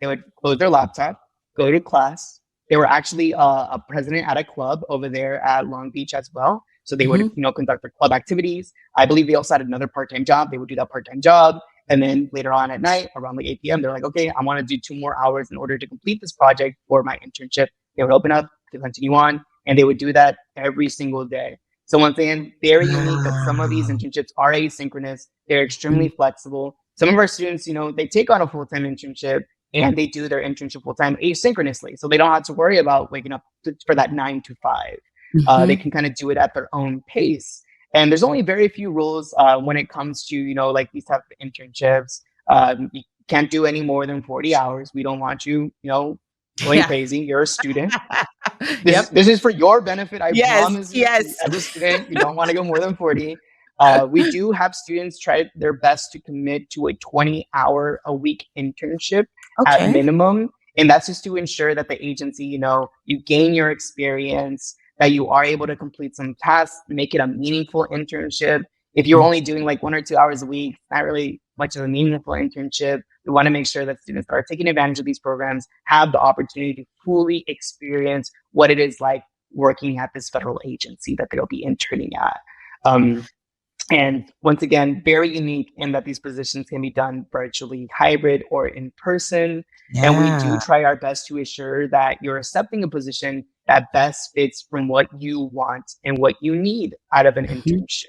Speaker 2: They would close their laptop, go to class. They were actually a president at a club over there at Long Beach as well. So they would,
Speaker 1: Mhm.
Speaker 2: conduct their club activities. I believe they also had another part-time job. They would do that part-time job. And then later on at night, around like 8 p.m., they're like, okay, I want to do 2 more hours in order to complete this project for my internship. They would open up to continue on, and they would do that every single day. So once again, very unique that some of these
Speaker 1: Wow.
Speaker 2: internships are asynchronous. They're extremely
Speaker 1: Mhm.
Speaker 2: flexible. Some of our students, they take on a full-time internship and they do their internship full-time asynchronously. So they don't have to worry about waking up for that 9 to 5. They
Speaker 1: Mhm.
Speaker 2: can kind of do it at their own pace. And there's only very few rules when it comes to, like these type of internships. You can't do any more than 40 hours. We don't want you, going
Speaker 1: Yeah.
Speaker 2: crazy. You're a student. This is
Speaker 1: Yep.
Speaker 2: this is for your benefit. I
Speaker 1: Yes,
Speaker 2: promise you.
Speaker 1: yes.
Speaker 2: As a student, you don't want to go more than 40. We do have students try their best to commit to a 20-hour a week internship at
Speaker 1: Okay.
Speaker 2: minimum, and that's just to ensure that the agency, you gain your experience, that you are able to complete some tasks, make it a meaningful internship. If you're
Speaker 1: Mhm.
Speaker 2: only doing like 1 or 2 hours a week, not really much of a meaningful internship. We want to make sure that students that are taking advantage of these programs have the opportunity to fully experience what it is like working at this federal agency that they'll be interning at. Um, and once again, very unique in that these positions can be done virtually, hybrid, or in person. And we do
Speaker 1: Yeah.
Speaker 2: try our best to ensure that you're accepting a position that best fits from what you want and what you need out of an
Speaker 1: Mhm.
Speaker 2: internship.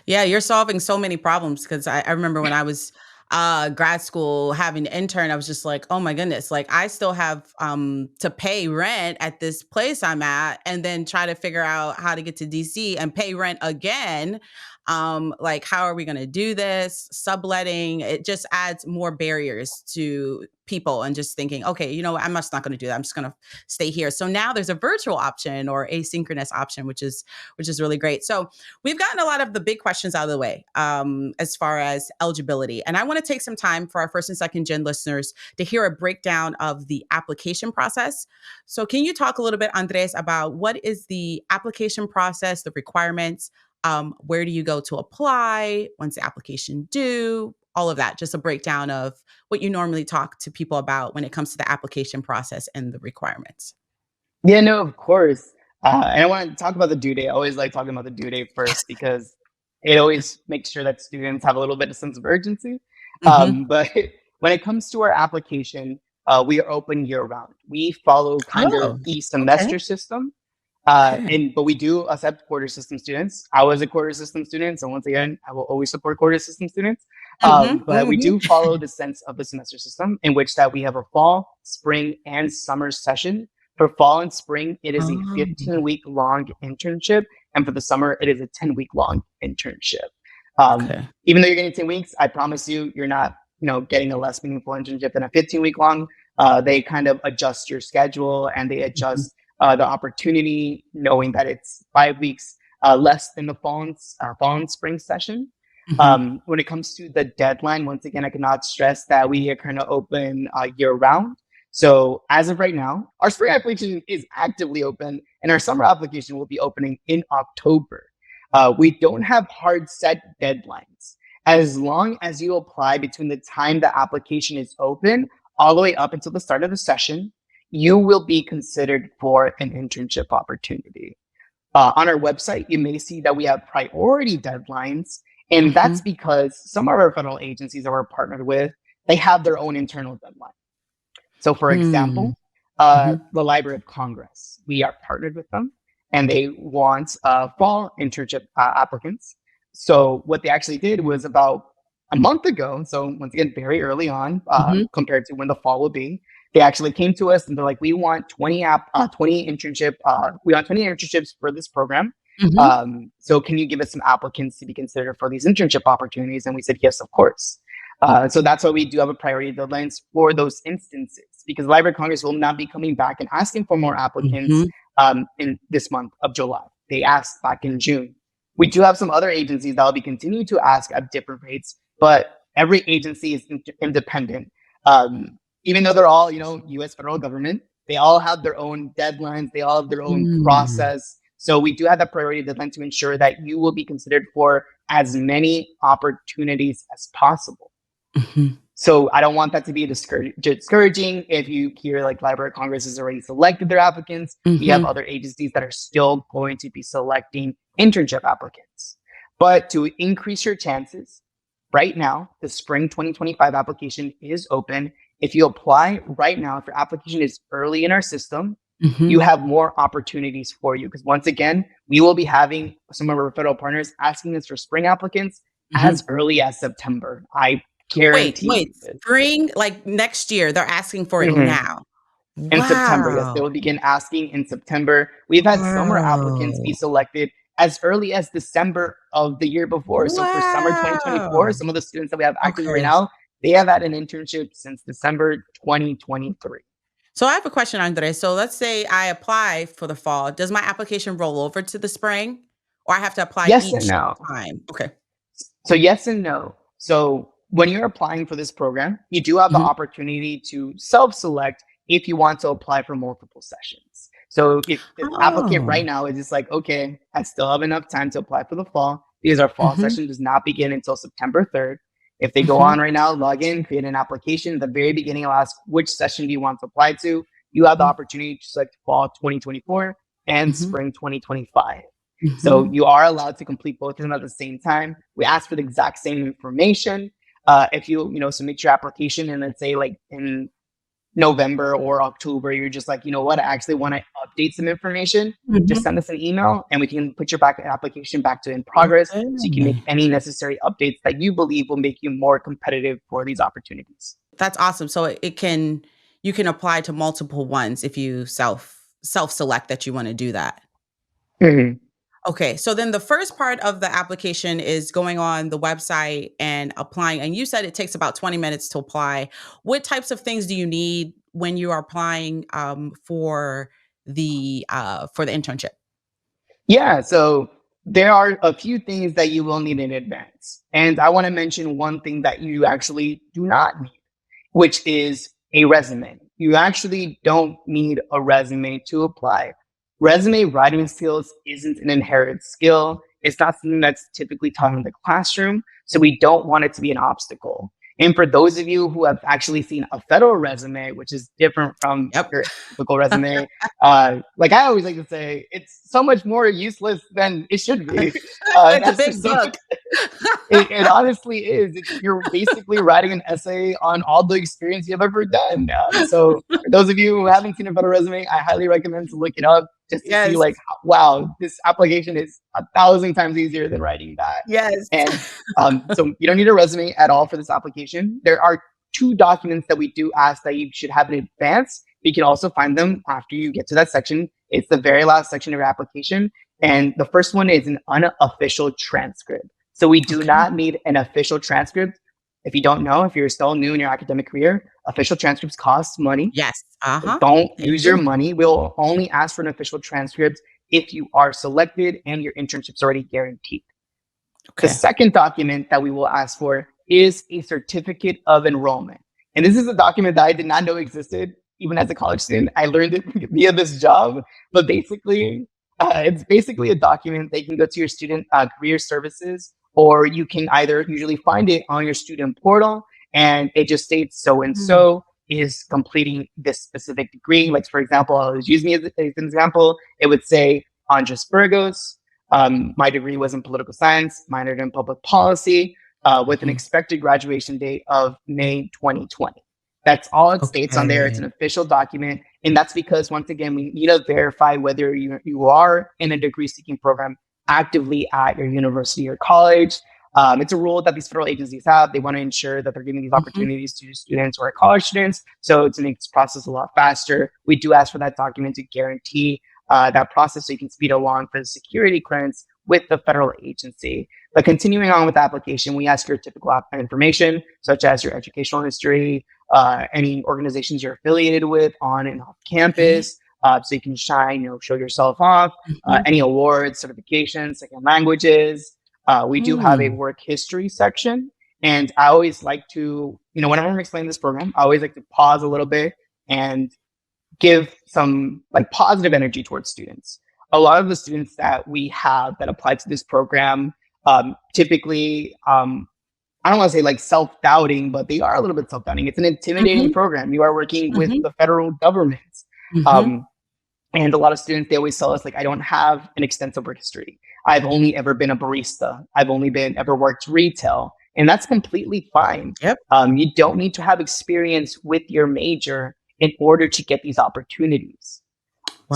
Speaker 1: Yeah, you're solving so many problems because I remember when I was grad school having to intern, I was just like, oh my goodness, like I still have to pay rent at this place I'm at and then try to figure out how to get to DC and pay rent again. Like, how are we going to do this? Subletting, it just adds more barriers to people and just thinking, okay, you know what, I'm just not going to do that. I'm just going to stay here. So now there's a virtual option or asynchronous option, which is really great. So we've gotten a lot of the big questions out of the way as far as eligibility. And I want to take some time for our first and second gen listeners to hear a breakdown of the application process. So can you talk a little bit, Andres, about what is the application process, the requirements? Where do you go to apply? When's the application due? All of that, just a breakdown of what you normally talk to people about when it comes to the application process and the requirements.
Speaker 2: Yeah, no, of course. And I want to talk about the due date. I always like talking about the due date first because it always makes sure that students have a little bit of sense of urgency.
Speaker 1: Mm-hmm.
Speaker 2: But when it comes to our application, we are open year round. We follow kind of
Speaker 1: Oh,
Speaker 2: the
Speaker 1: okay.
Speaker 2: semester system.
Speaker 1: Okay.
Speaker 2: But we do accept quarter system students. I was a quarter system student, so once again, I will always support quarter system students.
Speaker 1: Mm-hmm.
Speaker 2: But we do
Speaker 1: Mm-hmm.
Speaker 2: follow the sense of the semester system, in which that we have a fall, spring, and summer session. For fall and spring, it is a
Speaker 1: Oh,
Speaker 2: 15-week long internship, and for the summer, it is a 10-week long internship.
Speaker 1: okay.
Speaker 2: Even though you're getting 10 weeks, I promise you, you're not, getting a less meaningful internship than a 15-week long. They kind of adjust your schedule and they
Speaker 1: Mm-hmm.
Speaker 2: adjust the opportunity, knowing that it's 5 weeks less than the fall and spring session.
Speaker 1: Mm-hmm.
Speaker 2: When it comes to the deadline, once again, I cannot stress that we are kind of open year round. So as of right now, our spring application is actively open, and our summer application will be opening in October. We don't have hard set deadlines. As long as you apply between the time the application is open all the way up until the start of the session, you will be considered for an internship opportunity. On our website, you may see that we have priority deadlines, and
Speaker 1: Mm-hmm.
Speaker 2: that's because some of our federal agencies that we're partnered with, they have their own internal deadline. So, for example,
Speaker 1: Mm-hmm.
Speaker 2: the Library of Congress, we are partnered with them, and they want fall internship applicants. So, what they actually did was about a month ago. So, once again, very early on
Speaker 1: Mm-hmm.
Speaker 2: compared to when the fall will be. They actually came to us and they're like, "We want 20 internship. We want 20 internships for this program.
Speaker 1: Mm-hmm.
Speaker 2: So, can you give us some applicants to be considered for these internship opportunities?" And we said, "Yes, of course." So that's why we do have a priority deadlines for those instances, because the Library of Congress will not be coming back and asking for more applicants
Speaker 1: Mm-hmm.
Speaker 2: in this month of July. They asked back in June. We do have some other agencies that will be continuing to ask at different rates, but every agency is independent. Even though they're all, U.S. federal government, they all have their own deadlines. They all have their own
Speaker 1: Mm-hmm.
Speaker 2: process. So we do have that priority deadline to ensure that you will be considered for as many opportunities as possible.
Speaker 1: Mm-hmm.
Speaker 2: So I don't want that to be discouraging. If you hear like Library of Congress has already selected their applicants, we have
Speaker 1: Mm-hmm.
Speaker 2: other agencies that are still going to be selecting internship applicants. But to increase your chances, right now, the spring 2025 application is open. If you apply right now, if your application is early in our system,
Speaker 1: Mm-hmm.
Speaker 2: you have more opportunities for you. Because once again, we will be having some of our federal partners asking us for spring applicants
Speaker 1: Mm-hmm.
Speaker 2: as early as September. I guarantee
Speaker 1: Wait,
Speaker 2: you this.
Speaker 1: spring, like next year, they're asking for it
Speaker 2: Mhm.
Speaker 1: now.
Speaker 2: In September, yes, they
Speaker 1: Wow.
Speaker 2: will begin asking in September. We've had summer applicants be
Speaker 1: Wow.
Speaker 2: selected as early as December of the year before. So for summer
Speaker 1: Wow.
Speaker 2: 2024, some of the students that we have active right
Speaker 1: Okay.
Speaker 2: now, they have had an internship since December 2023.
Speaker 1: So I have a question, Andre. So let's say I apply for the fall. Does my application roll over to the spring or I have to apply
Speaker 2: Yes and
Speaker 1: each
Speaker 2: no.
Speaker 1: time? Okay.
Speaker 2: So yes and no. So when you're applying for this program, you do have the
Speaker 1: Mhm.
Speaker 2: opportunity to self-select if you want to apply for multiple sessions. So if the applicant
Speaker 1: Oh.
Speaker 2: right now is just like, okay, I still have enough time to apply for the fall because our fall
Speaker 1: Mhm.
Speaker 2: session does not begin until September 3rd. If they go
Speaker 1: Mhm.
Speaker 2: on right now, log in, create an application. At the very beginning, I'll ask which session do you want to apply to. You have the
Speaker 1: Mhm.
Speaker 2: opportunity to select fall 2024 and
Speaker 1: Mhm.
Speaker 2: spring 2025. So
Speaker 1: Mhm.
Speaker 2: you are allowed to complete both of them at the same time. We ask for the exact same information. If you submit your application and let's say like in November or October, you're just like, you know what, I actually want to update some information. Just
Speaker 1: Mhm.
Speaker 2: send us an email and we can put your application back to in progress so you can make
Speaker 1: Okay.
Speaker 2: any necessary updates that you believe will make you more competitive for these opportunities.
Speaker 1: That's awesome. So it can you can apply to multiple ones if you self select that you want to do that.
Speaker 2: Mhm.
Speaker 1: Okay, so then the first part of the application is going on the website and applying. And you said it takes about 20 minutes to apply. What types of things do you need when you are applying for the internship?
Speaker 2: Yeah, so there are a few things that you will need in advance. And I want to mention one thing that you actually do not need, which is a resume. You actually don't need a resume to apply. Resume writing skills isn't an inherited skill. It's not something that's typically taught in the classroom. So we don't want it to be an obstacle. And for those of you who have actually seen a federal resume, which is different from
Speaker 1: Yep.
Speaker 2: your typical resume, like I always like to say, it's so much more useless than it should be.
Speaker 1: It's a
Speaker 2: That's
Speaker 1: big
Speaker 2: just so
Speaker 1: book.
Speaker 2: it honestly is. You're basically writing an essay on all the experience you've ever done. So for those of you who haven't seen a federal resume, I highly recommend to look it up just to see
Speaker 1: Yes.
Speaker 2: like, wow, this application is 1,000 times easier than writing that.
Speaker 1: Yes.
Speaker 2: And so you don't need a resume at all for this application. There are two documents that we do ask that you should have in advance. You can also find them after you get to that section. It's the very last section of your application. And the first one is an unofficial transcript. So we do
Speaker 1: Okay.
Speaker 2: not need an official transcript. If you don't know, if you're still new in your academic career, official transcripts cost money.
Speaker 1: Yes.
Speaker 2: So
Speaker 1: Uh-huh.
Speaker 2: don't
Speaker 1: They
Speaker 2: use your
Speaker 1: do.
Speaker 2: money. We'll only ask for an official transcript if you are selected and your internship's already guaranteed. The
Speaker 1: Okay.
Speaker 2: second document that we will ask for is a certificate of enrollment. And this is a document that I did not know existed even as a college student. I learned it via this job, but basically, it's basically a document that you can go to your student career services, or you can either usually find it on your student portal, and it just states so and
Speaker 1: Mm.
Speaker 2: so is completing this specific degree. Like, for example, I'll use me as an example. It would say Andres Burgos. My degree was in political science, minored in public policy, with an
Speaker 1: Mhm.
Speaker 2: expected graduation date of May 2020. That's all it states on there. It's
Speaker 1: Okay.
Speaker 2: an official document. And that's because, once again, we need to verify whether you are in a degree seeking program actively at your university or college. It's a rule that these federal agencies have. They want to ensure that they're giving these
Speaker 1: Mhm.
Speaker 2: opportunities to students or college students. So to make this process a lot faster, we do ask for that document to guarantee that process so you can speed along for the security clearance with the federal agency. But continuing on with the application, we ask your typical information, such as your educational history, any organizations you're affiliated with on and off
Speaker 1: Okay.
Speaker 2: campus, so you can shine, show yourself off,
Speaker 1: Mhm.
Speaker 2: any awards, certifications, second languages. We do have a
Speaker 1: Mm.
Speaker 2: work history section. And I always like to, whenever I'm explaining this program, I always like to pause a little bit and give some like positive energy towards students. A lot of the students that we have that apply to this program typically, I don't want to say like self-doubting, but they are a little bit self-doubting. It's an intimidating
Speaker 1: Mhm.
Speaker 2: program. You are working with
Speaker 1: Mhm.
Speaker 2: the federal government.
Speaker 1: Mhm.
Speaker 2: Um, and a lot of students, they always tell us, like, I don't have an extensive work history. I've only ever been a barista. I've only ever worked retail. And that's completely fine.
Speaker 1: Yep.
Speaker 2: You don't need to have experience with your major in order to get these opportunities.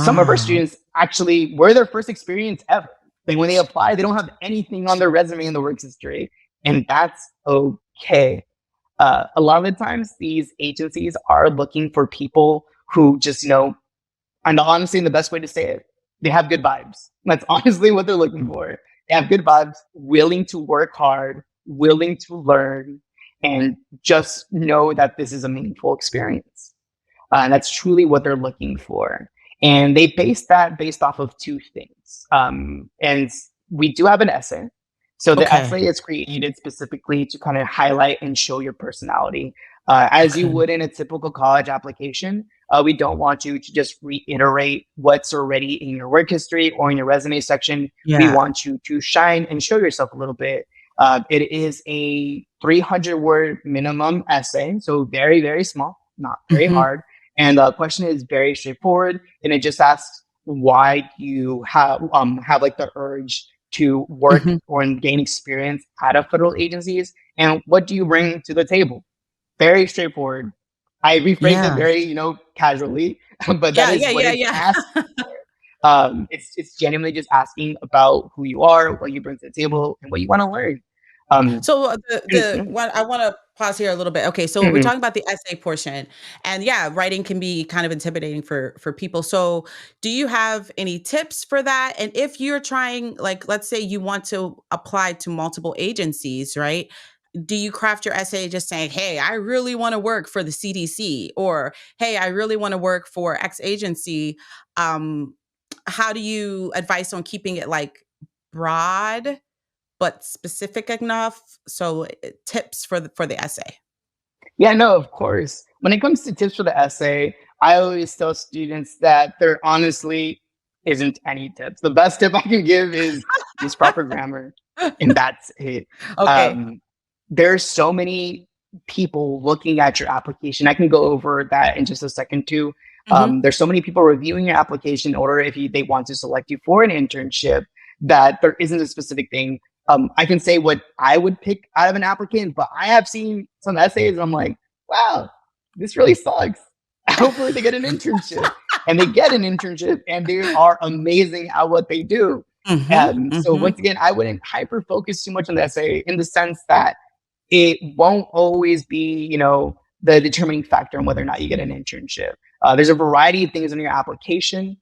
Speaker 2: Some of our
Speaker 1: Wow.
Speaker 2: students actually were their first experience ever. Like when they apply, they don't have anything on their resume in the work history. And that's okay. A lot of the times, these agencies are looking for people who just, and honestly, the best way to say it, they have good vibes. That's honestly what they're looking for. They have good vibes, willing to work hard, willing to learn, and just know that this is a meaningful experience. And that's truly what they're looking for. And they base that based off of two things. And we do have an essay. So the
Speaker 1: Okay.
Speaker 2: essay is created specifically to kind of highlight and show your personality. As you
Speaker 1: Okay.
Speaker 2: would in a typical college application, we don't want you to just reiterate what's already in your work history or in your resume section. We
Speaker 1: Yeah.
Speaker 2: want you to shine and show yourself a little bit. It is a 300-word minimum essay, so very, very small, not very
Speaker 1: Mhm.
Speaker 2: hard. And the question is very straightforward, and it just asks why you have like the urge to work
Speaker 1: Mhm.
Speaker 2: or gain experience out of federal agencies, and what do you bring to the table? Very straightforward. I rephrased it
Speaker 1: Yeah.
Speaker 2: very, casually, but that
Speaker 1: Yeah,
Speaker 2: is
Speaker 1: yeah,
Speaker 2: what
Speaker 1: yeah,
Speaker 2: it's
Speaker 1: yeah.
Speaker 2: asked. It's genuinely just asking about who you are, what you bring to the table, and what you want to learn. Um,
Speaker 1: So the
Speaker 2: yeah.
Speaker 1: what I want to pause here a little bit. Okay, so we're
Speaker 2: Mhm.
Speaker 1: talking about the essay portion, and yeah, writing can be kind of intimidating for people. So, do you have any tips for that? And if you're trying, like, let's say you want to apply to multiple agencies, right? Do you craft your essay just saying, "Hey, I really want to work for the CDC," or "Hey, I really want to work for X agency"? Um, how do you advise on keeping it like broad but specific enough? So tips for the essay.
Speaker 2: Yeah, no, of course. When it comes to tips for the essay, I always tell students that there honestly isn't any tips. The best tip I can give is use proper grammar, and that's it.
Speaker 1: Okay.
Speaker 2: Um, there's so many people looking at your application. I can go over that in just a second too.
Speaker 1: Mhm.
Speaker 2: There's so many people reviewing your application in order if they want to select you for an internship that there isn't a specific thing. I can say what I would pick out of an applicant, but I have seen some essays and I'm like, wow, this really sucks. Hopefully they get an internship and they get an internship and they are amazing at what they do.
Speaker 1: Mhm.
Speaker 2: So
Speaker 1: Mhm.
Speaker 2: once again, I wouldn't hyper focus too much on the essay in the sense that it won't always be, the determining factor on whether or not you get an internship. There's a variety of things in your application.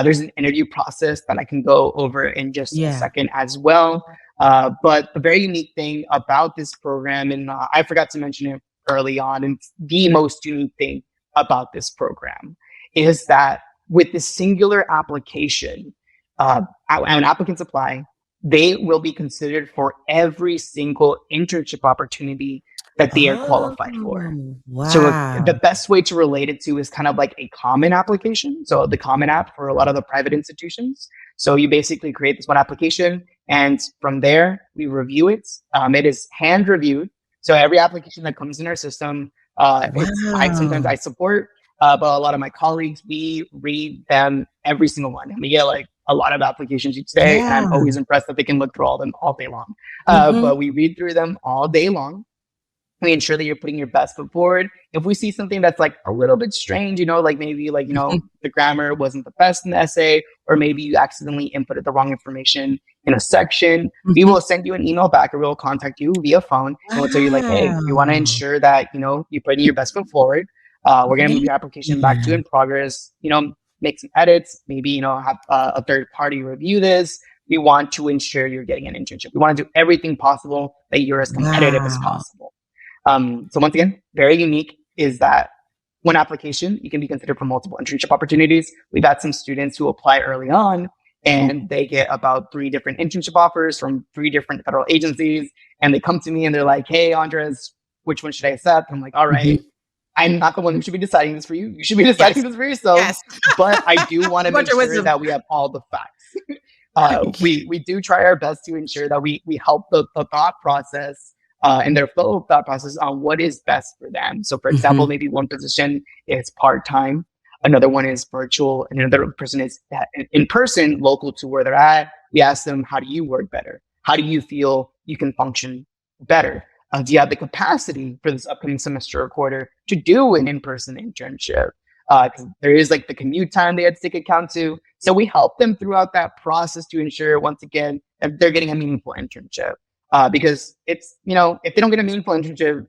Speaker 2: There's an interview process that I can go over in just a
Speaker 1: Yeah.
Speaker 2: second as well. But the very unique thing about this program, and I forgot to mention it early on, and it's the most unique thing about this program, is that with this singular application, when applicants apply, they will be considered for every single internship opportunity that they are
Speaker 1: Oh,
Speaker 2: qualified for. So the
Speaker 1: wow.
Speaker 2: best way to relate it to is kind of like a common application. So the common app for a lot of the private institutions. So you basically create this one application, and from there we review it. It is hand reviewed. So every application that comes in our system, it's I sometimes
Speaker 1: Wow.
Speaker 2: I support, but a lot of my colleagues we read them every single one, and we get like a lot of applications each day, and I'm
Speaker 1: Yeah.
Speaker 2: always impressed that they can look through all of them all day long.
Speaker 1: Mhm.
Speaker 2: But we read through them all day long. We ensure that you're putting your best foot forward. If we see something that's like a little bit strange, like maybe like,
Speaker 1: Mhm.
Speaker 2: the grammar wasn't the best in the essay, or maybe you accidentally inputted the wrong information in a section, we
Speaker 1: Mhm.
Speaker 2: will send you an email back or we'll contact you via phone and we'll tell you like, hey, we want to
Speaker 1: Wow.
Speaker 2: ensure that, you put in your best foot forward. We're going to move your application back to
Speaker 1: Man.
Speaker 2: in progress, make some edits, maybe, have a third party review this. We want to ensure you're getting an internship. We want to do everything possible that you're as competitive as
Speaker 1: Wow.
Speaker 2: possible. So once again, very unique is that one application, you can be considered for multiple internship opportunities. We've had some students who apply early on and they get about 3 different internship offers from 3 different federal agencies. And they come to me and they're like, hey, Andres, which one should I accept? I'm like, all right,
Speaker 1: Mhm.
Speaker 2: I'm not the one who should be deciding this for you. You should be deciding
Speaker 1: Yes.
Speaker 2: this for yourself.
Speaker 1: Yes.
Speaker 2: But I do want
Speaker 1: You
Speaker 2: to
Speaker 1: want
Speaker 2: make
Speaker 1: your
Speaker 2: sure
Speaker 1: wisdom.
Speaker 2: that we have all the facts. We do try our best to ensure that we help the thought process and their flow of thought process on what is best for them. So, for example,
Speaker 1: Mhm.
Speaker 2: maybe one position is part time, another one is virtual, and another person is in person, local to where they're at. We ask them, how do you work better? How do you feel you can function better? Do you have the capacity for this upcoming semester or quarter to do an in person internship? Because there is like the commute time they had to take account to. So we help them throughout that process to ensure, once again, that they're getting a meaningful internship. Because it's, if they don't get a meaningful internship,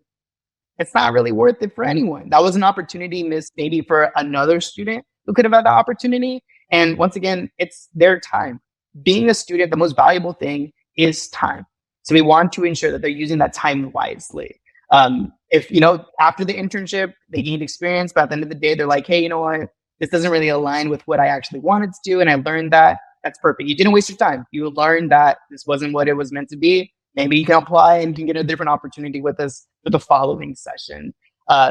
Speaker 2: it's not really worth it for anyone. That was an opportunity missed maybe for another student who could have had the opportunity. And once again, it's their time. Being a student, the most valuable thing is time. So we want to ensure that they're using that time wisely. If, after the internship, they gained experience, but at the end of the day, they're like, hey, you know what? This doesn't really align with what I actually wanted to do. And I learned that. That's perfect. You didn't waste your time. You learned that this wasn't what it was meant to be. Maybe you can apply and you can get a different opportunity with us for the following session.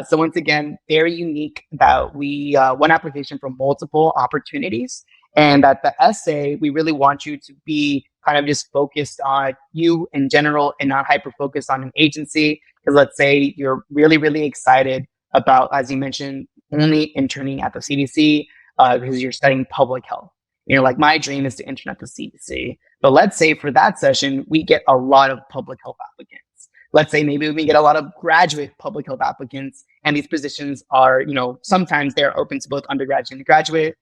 Speaker 2: So once again, very unique that we one application for multiple opportunities, and that the essay we really want you to be kind of just focused on you in general and not hyper focused on an agency. Because let's say you're really really excited about, as you mentioned, only interning at the CDC because you're studying public health. And you're like, my dream is to intern at the CDC. But let's say for that session, we get a lot of public health applicants. Let's say maybe we get a lot of graduate public health applicants, and these positions are, sometimes they're open to both undergraduate and graduate.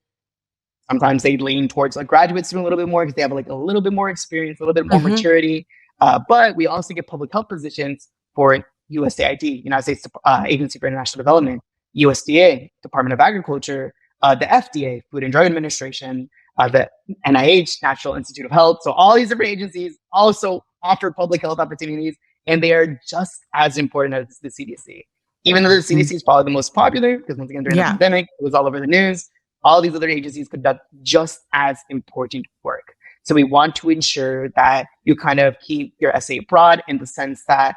Speaker 2: Sometimes they lean towards like graduates a little bit more because they have like a little bit more experience, a little bit more
Speaker 1: Mhm.
Speaker 2: maturity. But we also get public health positions for USAID, United States Agency for International Development, USDA, Department of Agriculture, the FDA, Food and Drug Administration, the NIH, National Institute of Health. So all these different agencies also offer public health opportunities, and they are just as important as the CDC. Even though the CDC is probably the most popular, because once again, during the pandemic, it was all over the news, all these other agencies conduct just as important work. So we want to ensure that you kind of keep your essay broad in the sense that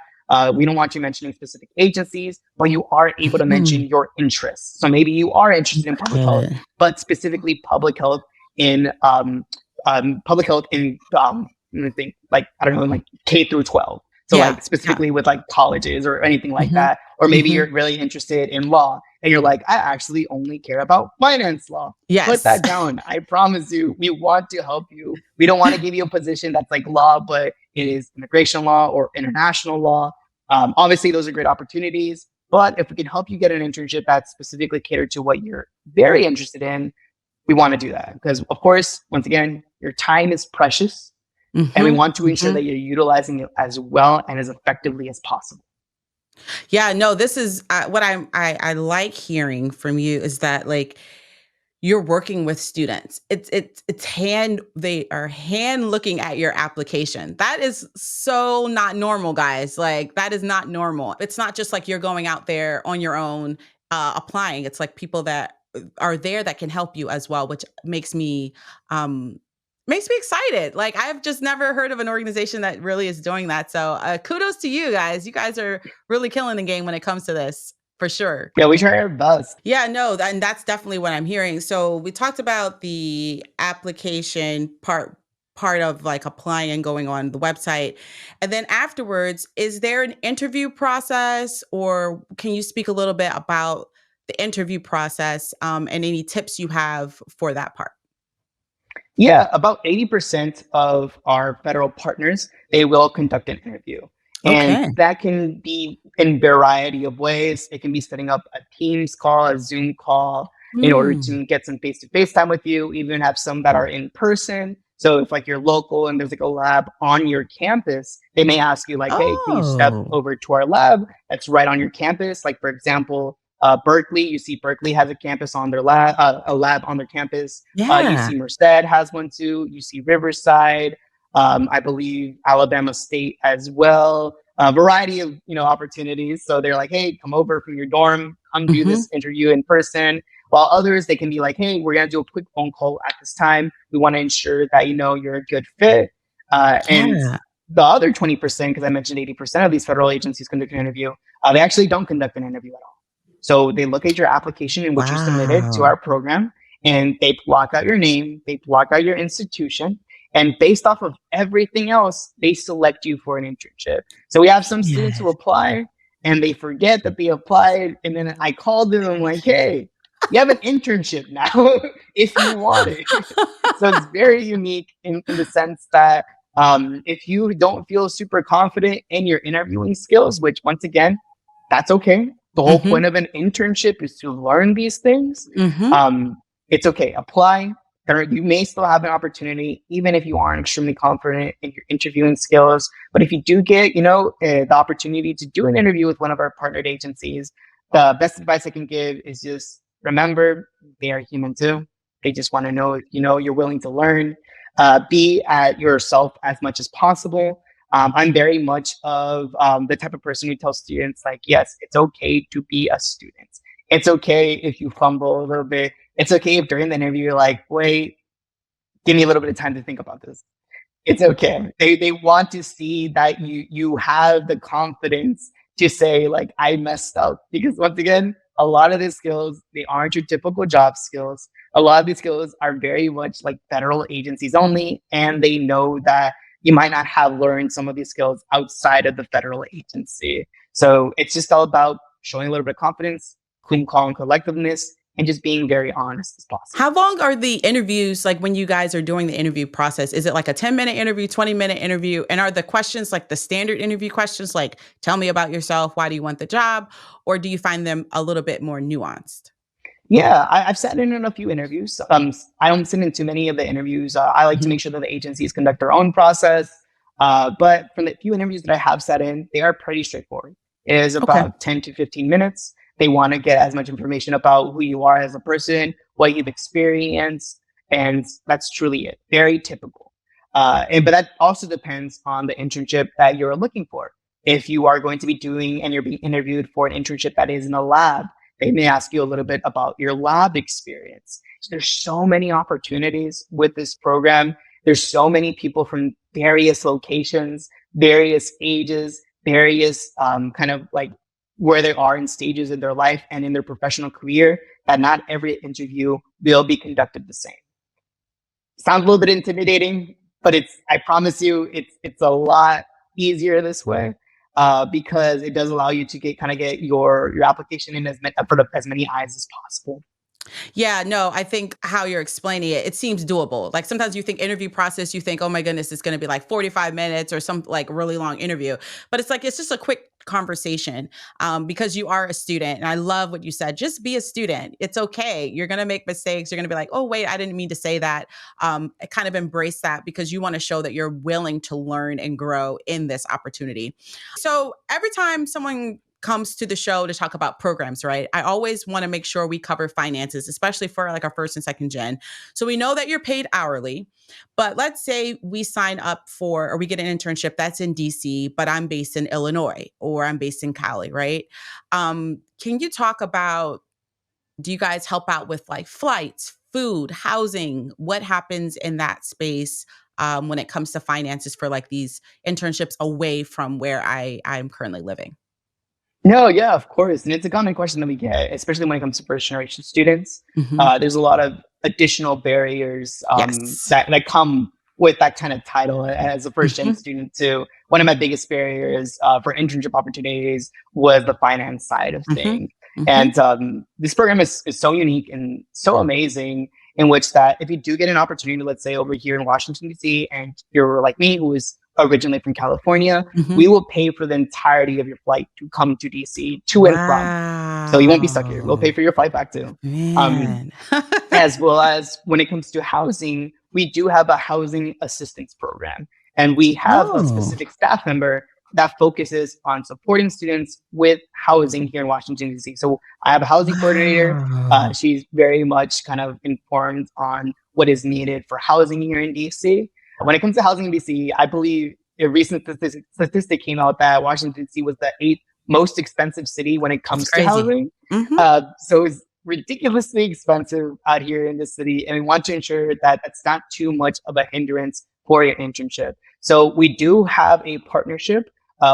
Speaker 2: we don't want you mentioning specific agencies, but you are able to mention your interests. So maybe you are interested in public health, but specifically public health in like, I don't know, like K through 12. So like specifically with like colleges or anything like that. Or maybe you're really interested in law and you're like, I actually only care about finance law.
Speaker 1: Yes.
Speaker 2: Put that down. I promise you, we want to help you. We don't want to give you a position that's like law, but it is immigration law or international law. Obviously, those are great opportunities. But if we can help you get an internship that's specifically catered to what you're very interested in, we want to do that. Because, of course, once again, your time is precious. And we want to ensure that you're utilizing it as well and as effectively as possible.
Speaker 1: Yeah, no, this is what I like hearing from you is that like you're working with students. They are hand looking at your application. That is so not normal, guys. Like that is not normal. It's not just like you're going out there on your own applying. It's like people that are there that can help you as well, which makes me excited. Like I've just never heard of an organization that really is doing that. So kudos to you guys. You guys are really killing the game when it comes to this, for sure.
Speaker 2: Yeah, we try our best.
Speaker 1: Yeah, no, and that's definitely what I'm hearing. So we talked about the application part of like applying and going on the website. And then afterwards, is there an interview process, or can you speak a little bit about the interview process and any tips you have for that part?
Speaker 2: Yeah, about 80% of our federal partners, they will conduct an interview. And that can be in a variety of ways. It can be setting up a Teams call, a Zoom call, in order to get some face-to-face time with you. Even have some that are in person. So if like you're local and there's like a lab on your campus, they may ask you like, hey, can you step over to our lab that's right on your campus? Like for example, Berkeley, you see Berkeley has a campus on their lab, a lab on their campus. UC Merced has one too. UC Riverside, I believe Alabama State as well. A variety of opportunities. So they're like, hey, come over from your dorm, come do this interview in person. While others, they can be like, hey, we're gonna do a quick phone call at this time. We want to ensure that you're a good fit. And the other 20%, because I mentioned 80% of these federal agencies conduct an interview, they actually don't conduct an interview at all. So they look at your application in which you submitted to our program, and they block out your name, they block out your institution, and based off of everything else, they select you for an internship. So we have some students who apply and they forget that they applied, and then I called them and I'm like, hey, you have an internship now if you want it. So it's very unique in the sense that if you don't feel super confident in your interviewing skills, which once again, that's okay. The whole point of an internship is to learn these things. It's okay. Apply. You may still have an opportunity, even if you aren't extremely confident in your interviewing skills. But if you do get, the opportunity to do an interview with one of our partnered agencies, the best advice I can give is just remember they are human too. They just want to know if you're willing to learn. Be at yourself as much as possible. I'm very much of the type of person who tells students like, yes, it's okay to be a student. It's okay if you fumble a little bit. It's okay if during the interview you're like, wait, give me a little bit of time to think about this. It's okay. They want to see that you have the confidence to say like, I messed up. Because once again, a lot of these skills, they aren't your typical job skills. A lot of these skills are very much like federal agencies only, and they know that you might not have learned some of these skills outside of the federal agency. So it's just all about showing a little bit of confidence, cool, calm, collectiveness, and just being very honest as possible.
Speaker 1: How long are the interviews, like when you guys are doing the interview process? Is it like a 10-minute interview, 20-minute interview? And are the questions like the standard interview questions, like tell me about yourself, why do you want the job? Or do you find them a little bit more nuanced?
Speaker 2: Yeah, I've sat in a few interviews. I don't sit in too many of the interviews. I like to make sure that the agencies conduct their own process. But from the few interviews that I have sat in, they are pretty straightforward. It is
Speaker 1: Okay.
Speaker 2: about 10 to 15 minutes. They want to get as much information about who you are as a person, what you've experienced, and that's truly it. Very typical. But that also depends on the internship that you're looking for. If you are going to be doing and you're being interviewed for an internship that is in a lab, they may ask you a little bit about your lab experience. So there's so many opportunities with this program. There's so many people from various locations, various ages, various kind of like where they are in stages in their life and in their professional career, that not every interview will be conducted the same. Sounds a little bit intimidating, but I promise you, it's a lot easier this way because it does allow you to get your application in front of as many eyes as possible.
Speaker 1: Yeah, no, I think how you're explaining it, it seems doable. Like sometimes you think interview process, you think, oh my goodness, it's going to be like 45 minutes or some like really long interview. But it's like, it's just a quick conversation because you are a student. And I love what you said. Just be a student. It's okay. You're going to make mistakes. You're going to be like, oh, wait, I didn't mean to say that. Kind of embrace that because you want to show that you're willing to learn and grow in this opportunity. So every time someone comes to the show to talk about programs, right? I always want to make sure we cover finances, especially for like our first and second gen. So we know that you're paid hourly, but let's say we sign up for or we get an internship that's in DC, but I'm based in Illinois or I'm based in Cali, right? Can you talk about, do you guys help out with like flights, food, housing? What happens in that space when it comes to finances for like these internships away from where I'm currently living?
Speaker 2: No, yeah, of course. And it's a common question that we get, especially when it comes to first generation students.
Speaker 1: Mhm.
Speaker 2: There's a lot of additional barriers
Speaker 1: Yes.
Speaker 2: that come with that kind of title as a first gen
Speaker 1: Mhm,
Speaker 2: student too. One of my biggest barriers for internship opportunities was the finance side of
Speaker 1: mhm,
Speaker 2: things.
Speaker 1: mhm,
Speaker 2: And this program is so unique and so amazing in which that if you do get an opportunity, let's say over here in Washington, D.C., and you're like me, who is originally from California, we
Speaker 1: mhm.
Speaker 2: will pay for the entirety of your flight to come to DC to and from. So you won't be stuck here. We'll pay
Speaker 1: Wow.
Speaker 2: for your flight back too. Um,
Speaker 1: Man.
Speaker 2: as well as when it comes to housing, we do have a housing assistance program. And we have a
Speaker 1: Oh.
Speaker 2: specific staff member that focuses on supporting students with housing here in Washington, D.C. So I have a housing coordinator.
Speaker 1: Wow.
Speaker 2: She's very much kind of informed on what is needed for housing here in D.C. When it comes to housing in D.C., I believe a recent statistic came out that Washington, D.C. was the eighth most expensive city when it
Speaker 1: That's
Speaker 2: comes to
Speaker 1: crazy.
Speaker 2: housing.
Speaker 1: Mhm.
Speaker 2: So it's ridiculously expensive out here in the city, and we want to ensure that that's not too much of a hindrance for your internship. So we do have a partnership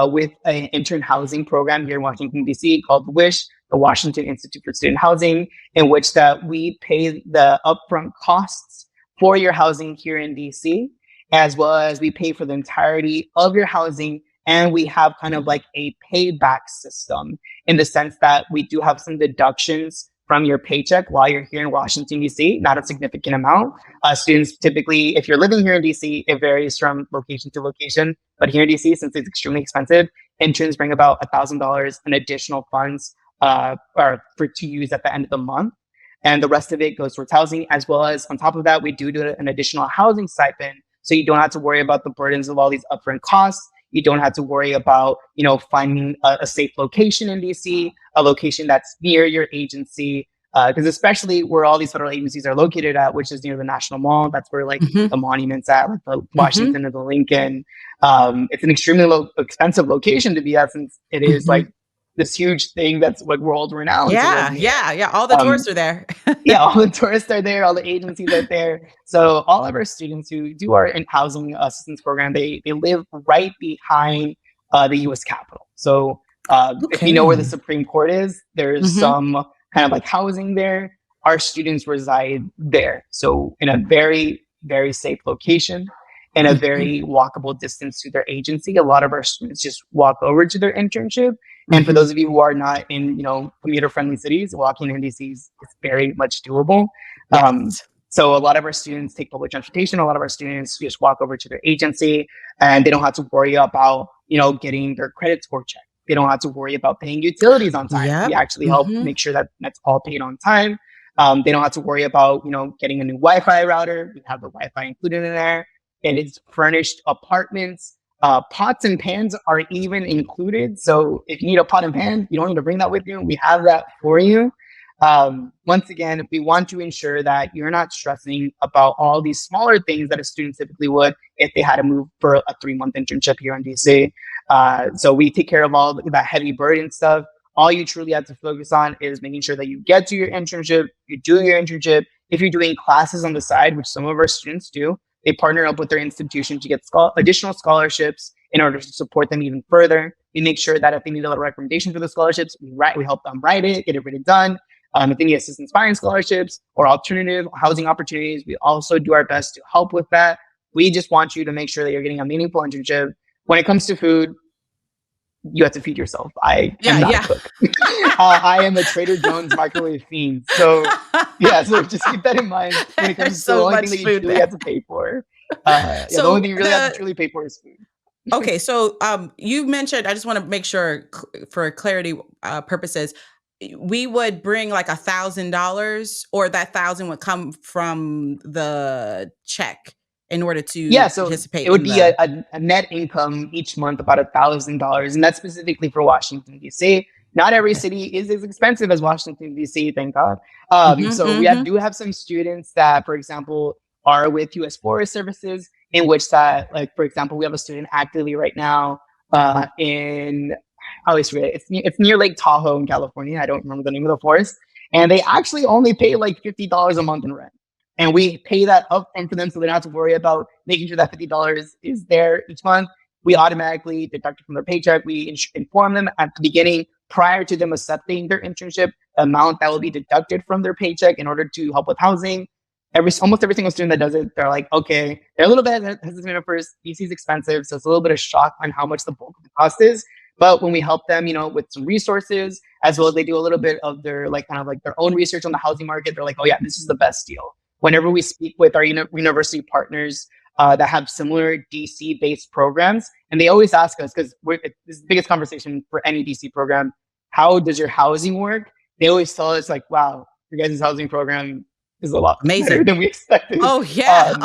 Speaker 2: with an intern housing program here in Washington, D.C. called WISH, the Washington Institute for Student Housing, in which that we pay the upfront costs for your housing here in D.C., as well as we pay for the entirety of your housing, and we have kind of like a payback system in the sense that we do have some deductions from your paycheck while you're here in Washington, D.C., not a significant amount. Students typically, if you're living here in D.C., it varies from location to location. But here in D.C., since it's extremely expensive, interns bring about $1,000 in additional funds or for to use at the end of the month. And the rest of it goes towards housing, as well as on top of that, we do an additional housing stipend. So you don't have to worry about the burdens of all these upfront costs. You don't have to worry about, finding a safe location in DC, a location that's near your agency. Because especially where all these federal agencies are located at, which is near the National Mall, that's where like
Speaker 1: Mhm,
Speaker 2: the monuments at, like the
Speaker 1: mhm,
Speaker 2: Washington and the Lincoln. It's an extremely expensive location to be at, since it is like
Speaker 1: mhm.
Speaker 2: this huge thing that's like world renowned to live
Speaker 1: Yeah,
Speaker 2: near.
Speaker 1: yeah, yeah, all the tourists
Speaker 2: Um,
Speaker 1: are there.
Speaker 2: yeah, all the tourists are there, all the agencies are there. So all of our students who do our in housing assistance program, they live right behind the U.S. Capitol. So if you know where the
Speaker 1: Okay.
Speaker 2: Supreme Court is, there's
Speaker 1: Mhm,
Speaker 2: some kind of like housing there. Our students reside there, so in a very very safe location, in a
Speaker 1: mhm,
Speaker 2: very walkable distance to their agency. A lot of our students just walk over to their internship, and for
Speaker 1: mhm.
Speaker 2: those of you who are not in, commuter friendly cities, walking in DC is very much doable. Um,
Speaker 1: Yes.
Speaker 2: so a lot of our students take public transportation. A lot of our students just walk over to their agency, and they don't have to worry about, getting their credit score checked. They don't have to worry about paying utilities on time. We
Speaker 1: Yep.
Speaker 2: actually help
Speaker 1: Mhm,
Speaker 2: make sure that that's all paid on time. They don't have to worry about, getting a new Wi-Fi router. We have the Wi-Fi included in there. It is furnished apartments. Pots and pans are even included. So if you need a pot and pan, you don't need to bring that with you. We have that for you. Once again, we want to ensure that you're not stressing about all these smaller things that a student typically would if they had to move for a 3-month internship here in DC. So we take care of all that heavy burden stuff. All you truly have to focus on is making sure that you get to your internship, you do your internship. If you're doing classes on the side, which some of our students do, they partner up with their institution to get additional scholarships in order to support them even further. We make sure that if they need a little recommendation for the scholarships, we help them write it, get it written done. If they need assistance finding scholarships or alternative housing opportunities, we also do our best to help with that. We just want you to make sure that you're getting a meaningful internship. When it comes to food, you have to feed yourself. I am not a cook. I am a Trader Joe's microwave fiend. So so just keep that in mind when it comes to the only thing that you truly have to pay for. The only thing you really have to truly pay for is food.
Speaker 1: Okay, so you mentioned, I just want to make sure for clarity purposes, we would bring like $1,000, or that 1,000 would come from the check in order to participate.
Speaker 2: It would be a net income each month, about $1,000, and that's specifically for Washington, D.C. Not every city is as expensive as Washington, D.C., thank God. We do have some students that, for example, are with U.S. Forest Services, in which that, like, for example, we have a student actively right now in, I always forget, it's near Lake Tahoe in California. I don't remember the name of the forest. And they actually only pay like $50 a month in rent. And we pay that up front for them so they don't have to worry about making sure that $50 is there each month. We automatically deduct it from their paycheck. We inform them at the beginning, prior to them accepting their internship, the amount that will be deducted from their paycheck in order to help with housing. Almost every single student that does it, they're like, okay, they're a little bit hesitant at first. DC is expensive, so it's a little bit of shock on how much the bulk of the cost is. But when we help them, with some resources, as well as they do a little bit of their their own research on the housing market, they're like, oh yeah, this is the best deal. Whenever we speak with our university partners that have similar DC-based programs, and they always ask us, because this is the biggest conversation for any DC program, how does your housing work? They always tell us like, wow, your guys' housing program is a lot better than we expected.
Speaker 1: Oh yeah.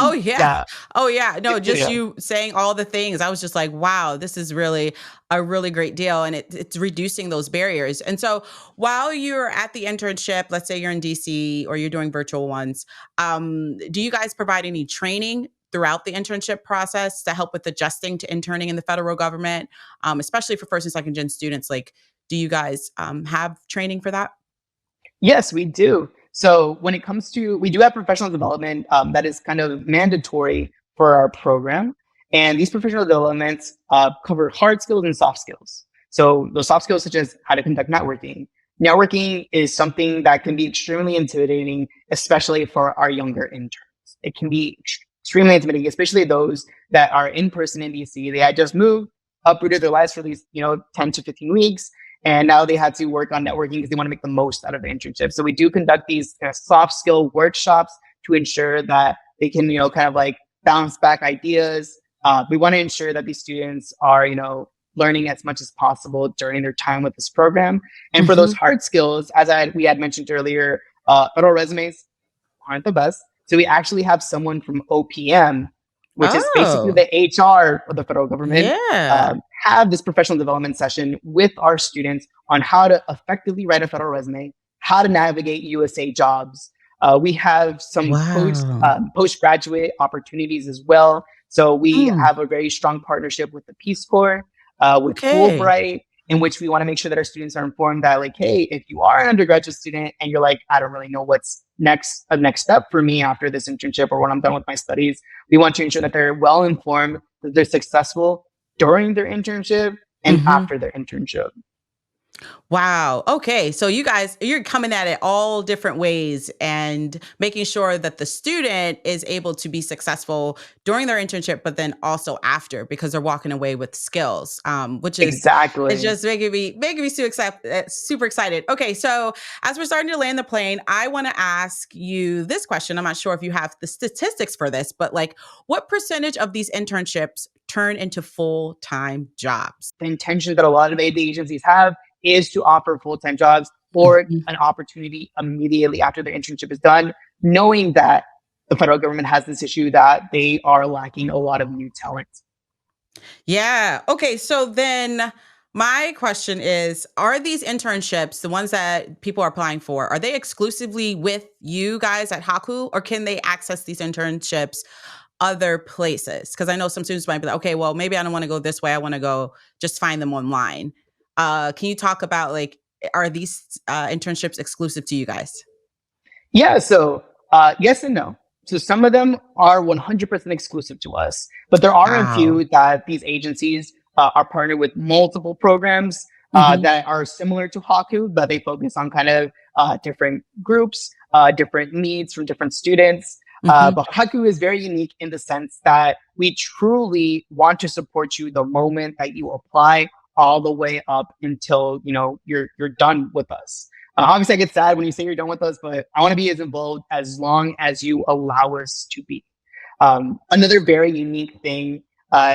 Speaker 1: No, just you saying all the things. I was just like, wow, this is really a really great deal. And it's reducing those barriers. And so while you're at the internship, let's say you're in DC or you're doing virtual ones, do you guys provide any training throughout the internship process to help with adjusting to interning in the federal government, especially for first and second gen students? Like, do you guys have training for that?
Speaker 2: Yes, we do. So when it comes to, we do have professional development that is kind of mandatory for our program. And these professional developments cover hard skills and soft skills. So those soft skills, such as how to conduct networking. Networking is something that can be extremely intimidating, especially for our younger interns. It can be extremely intimidating, especially those that are in person in DC. They had just moved, uprooted their lives for these, 10 to 15 weeks. And now they had to work on networking because they want to make the most out of the internship. So we do conduct these soft skill workshops to ensure that they can, bounce back ideas. We want to ensure that these students are, learning as much as possible during their time with this program. And for those hard skills, as we had mentioned earlier, federal resumes aren't the best. So we actually have someone from OPM, which is basically the HR of the federal government, have this professional development session with our students on how to effectively write a federal resume, how to navigate USA jobs. We have some postgraduate opportunities as well. So we have a very strong partnership with the Peace Corps, with Fulbright, in which we want to make sure that our students are informed that, like, hey, if you are an undergraduate student and you're like, I don't really know what's a next step for me after this internship or when I'm done with my studies, we want to ensure that they're well informed, that they're successful during their internship and after their internship.
Speaker 1: Wow. Okay. So you're coming at it all different ways and making sure that the student is able to be successful during their internship, but then also after, because they're walking away with skills, which is
Speaker 2: exactly.
Speaker 1: It's just making me super excited. Okay. So as we're starting to land the plane, I want to ask you this question. I'm not sure if you have the statistics for this, but like, what percentage of these internships turn into full-time jobs?
Speaker 2: The intention that a lot of aid agencies have is to offer full-time jobs or an opportunity immediately after their internship is done, knowing that the federal government has this issue that they are lacking a lot of new talent.
Speaker 1: Yeah. Okay. So then my question is, are these internships, the ones that people are applying for, are they exclusively with you guys at HACU, or can they access these internships other places? Because I know some students might be like, okay, well, maybe I don't want to go this way. I want to go just find them online. Can you talk about like, are these internships exclusive to you guys?
Speaker 2: Yeah, so yes and no. So some of them are 100% exclusive to us, but there are a
Speaker 1: Wow.
Speaker 2: few that these agencies are partnered with multiple programs
Speaker 1: Hmm.
Speaker 2: that are similar to Haku, but they focus on kind of different groups, different needs from different students.
Speaker 1: Hmm.
Speaker 2: But Haku is very unique in the sense that we truly want to support you the moment that you apply, all the way up until you're done with us. Obviously, I get sad when you say you're done with us, but I want to be as involved as long as you allow us to be. Another very unique thing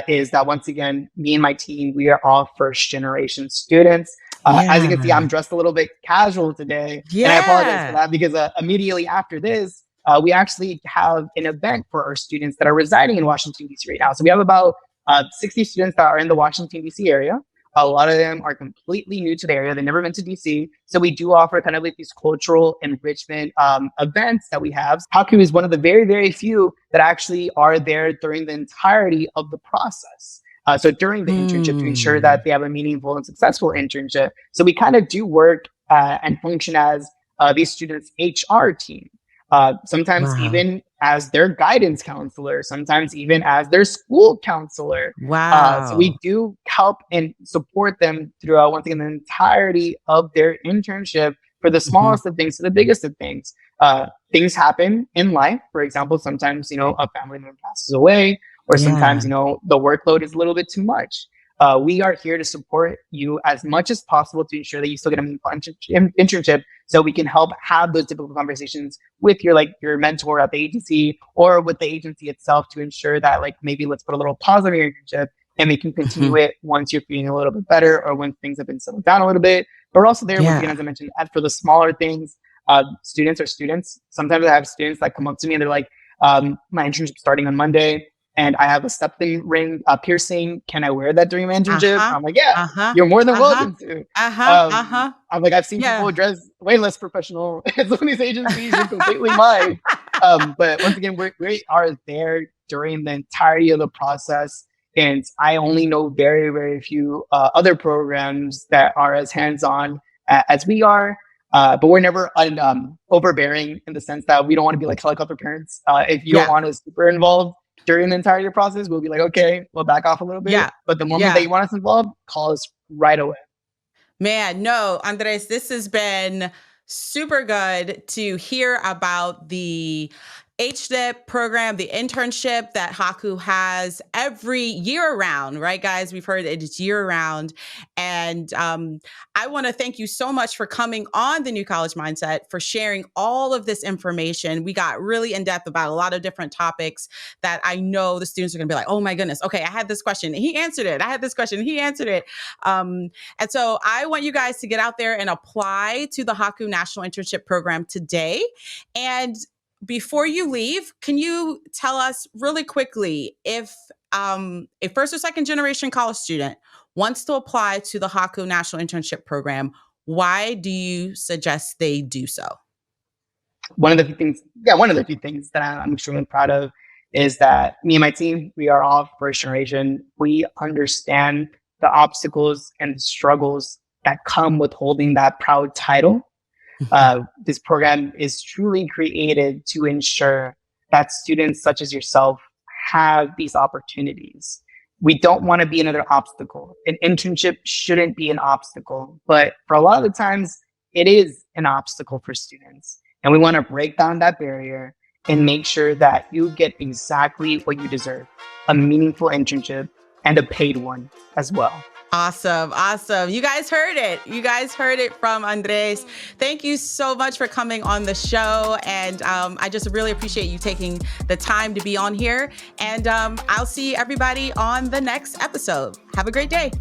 Speaker 2: is that once again, me and my team, we are all first generation students. As you can see, I'm
Speaker 1: Yeah.
Speaker 2: dressed a little bit casual today, and I apologize for
Speaker 1: Yeah.
Speaker 2: that because immediately after this, we actually have an event for our students that are residing in Washington, D.C. right now. So we have about 60 students that are in the Washington, D.C. area. A lot of them are completely new to the area. They've never been to DC. So we do offer kind of like these cultural enrichment events that we have. Haku is one of the very, very few that actually are there during the entirety of the process. So during the internship to ensure
Speaker 1: Hmm.
Speaker 2: that they have a meaningful and successful internship. So we kind of do work and function as these students' HR team. Sometimes
Speaker 1: Wow.
Speaker 2: even as their guidance counselor, sometimes even as their school counselor. So we
Speaker 1: Wow.
Speaker 2: do help and support them throughout, once again, the entirety of their internship, for the
Speaker 1: Hmm.
Speaker 2: smallest of things to the biggest of things. Things happen in life. For example, sometimes, a family member passes away, or
Speaker 1: Yeah.
Speaker 2: sometimes, the workload is a little bit too much. We are here to support you as much as possible to ensure that you still get a meaningful internship, so we can help have those difficult conversations with your mentor at the agency or with the agency itself to ensure that, like, maybe let's put a little pause on your internship and we can continue
Speaker 1: Hmm.
Speaker 2: it once you're feeling a little bit better or when things have been settled down a little bit. But we're also there, once again,
Speaker 1: Yeah.
Speaker 2: as I mentioned, for the smaller things. Students are students. Sometimes I have students that come up to me and they're like, my internship starting on Monday and I have a septum ring piercing. Can I wear that during my internship?
Speaker 1: Uh-huh.
Speaker 2: I'm like, yeah,
Speaker 1: Uh-huh.
Speaker 2: you're more than
Speaker 1: Uh-huh.
Speaker 2: welcome to.
Speaker 1: Uh-huh. Uh-huh.
Speaker 2: I'm like, I've seen
Speaker 1: Yeah.
Speaker 2: people dress way less professional at some of these agencies. You're completely mine. But once again, we are there during the entirety of the process. And I only know very, very few other programs that are as hands on as we are. But we're never overbearing in the sense that we don't want to be like helicopter parents. If you don't
Speaker 1: Yeah.
Speaker 2: want us super involved during the entire process, we'll be like, okay, we'll back off a little bit.
Speaker 1: Yeah.
Speaker 2: But the moment that
Speaker 1: Yeah.
Speaker 2: you want us involved, call us right away.
Speaker 1: Man, no, Andres, this has been super good to hear about the HNIP program, the internship that Haku has every year round, right, guys? We've heard it's year round. And I want to thank you so much for coming on the New College Mindset, for sharing all of this information. We got really in depth about a lot of different topics that I know the students are going to be like, oh my goodness, okay, I had this question. He answered it. I had this question. He answered it. And so I want you guys to get out there and apply to the Haku National Internship Program today. And before you leave, can you tell us really quickly if a first or second generation college student wants to apply to the Haku National Internship Program, why do you suggest they do so?
Speaker 2: One of the few things that I'm extremely proud of is that me and my team, we are all first generation. We understand the obstacles and the struggles that come with holding that proud title. This program is truly created to ensure that students such as yourself have these opportunities. We don't want to be another obstacle. An internship shouldn't be an obstacle, but for a lot of the times, it is an obstacle for students. And we want to break down that barrier and make sure that you get exactly what you deserve, a meaningful internship and a paid one as well.
Speaker 1: Awesome. Awesome. You guys heard it. You guys heard it from Andres. Thank you so much for coming on the show. And I just really appreciate you taking the time to be on here. And I'll see everybody on the next episode. Have a great day.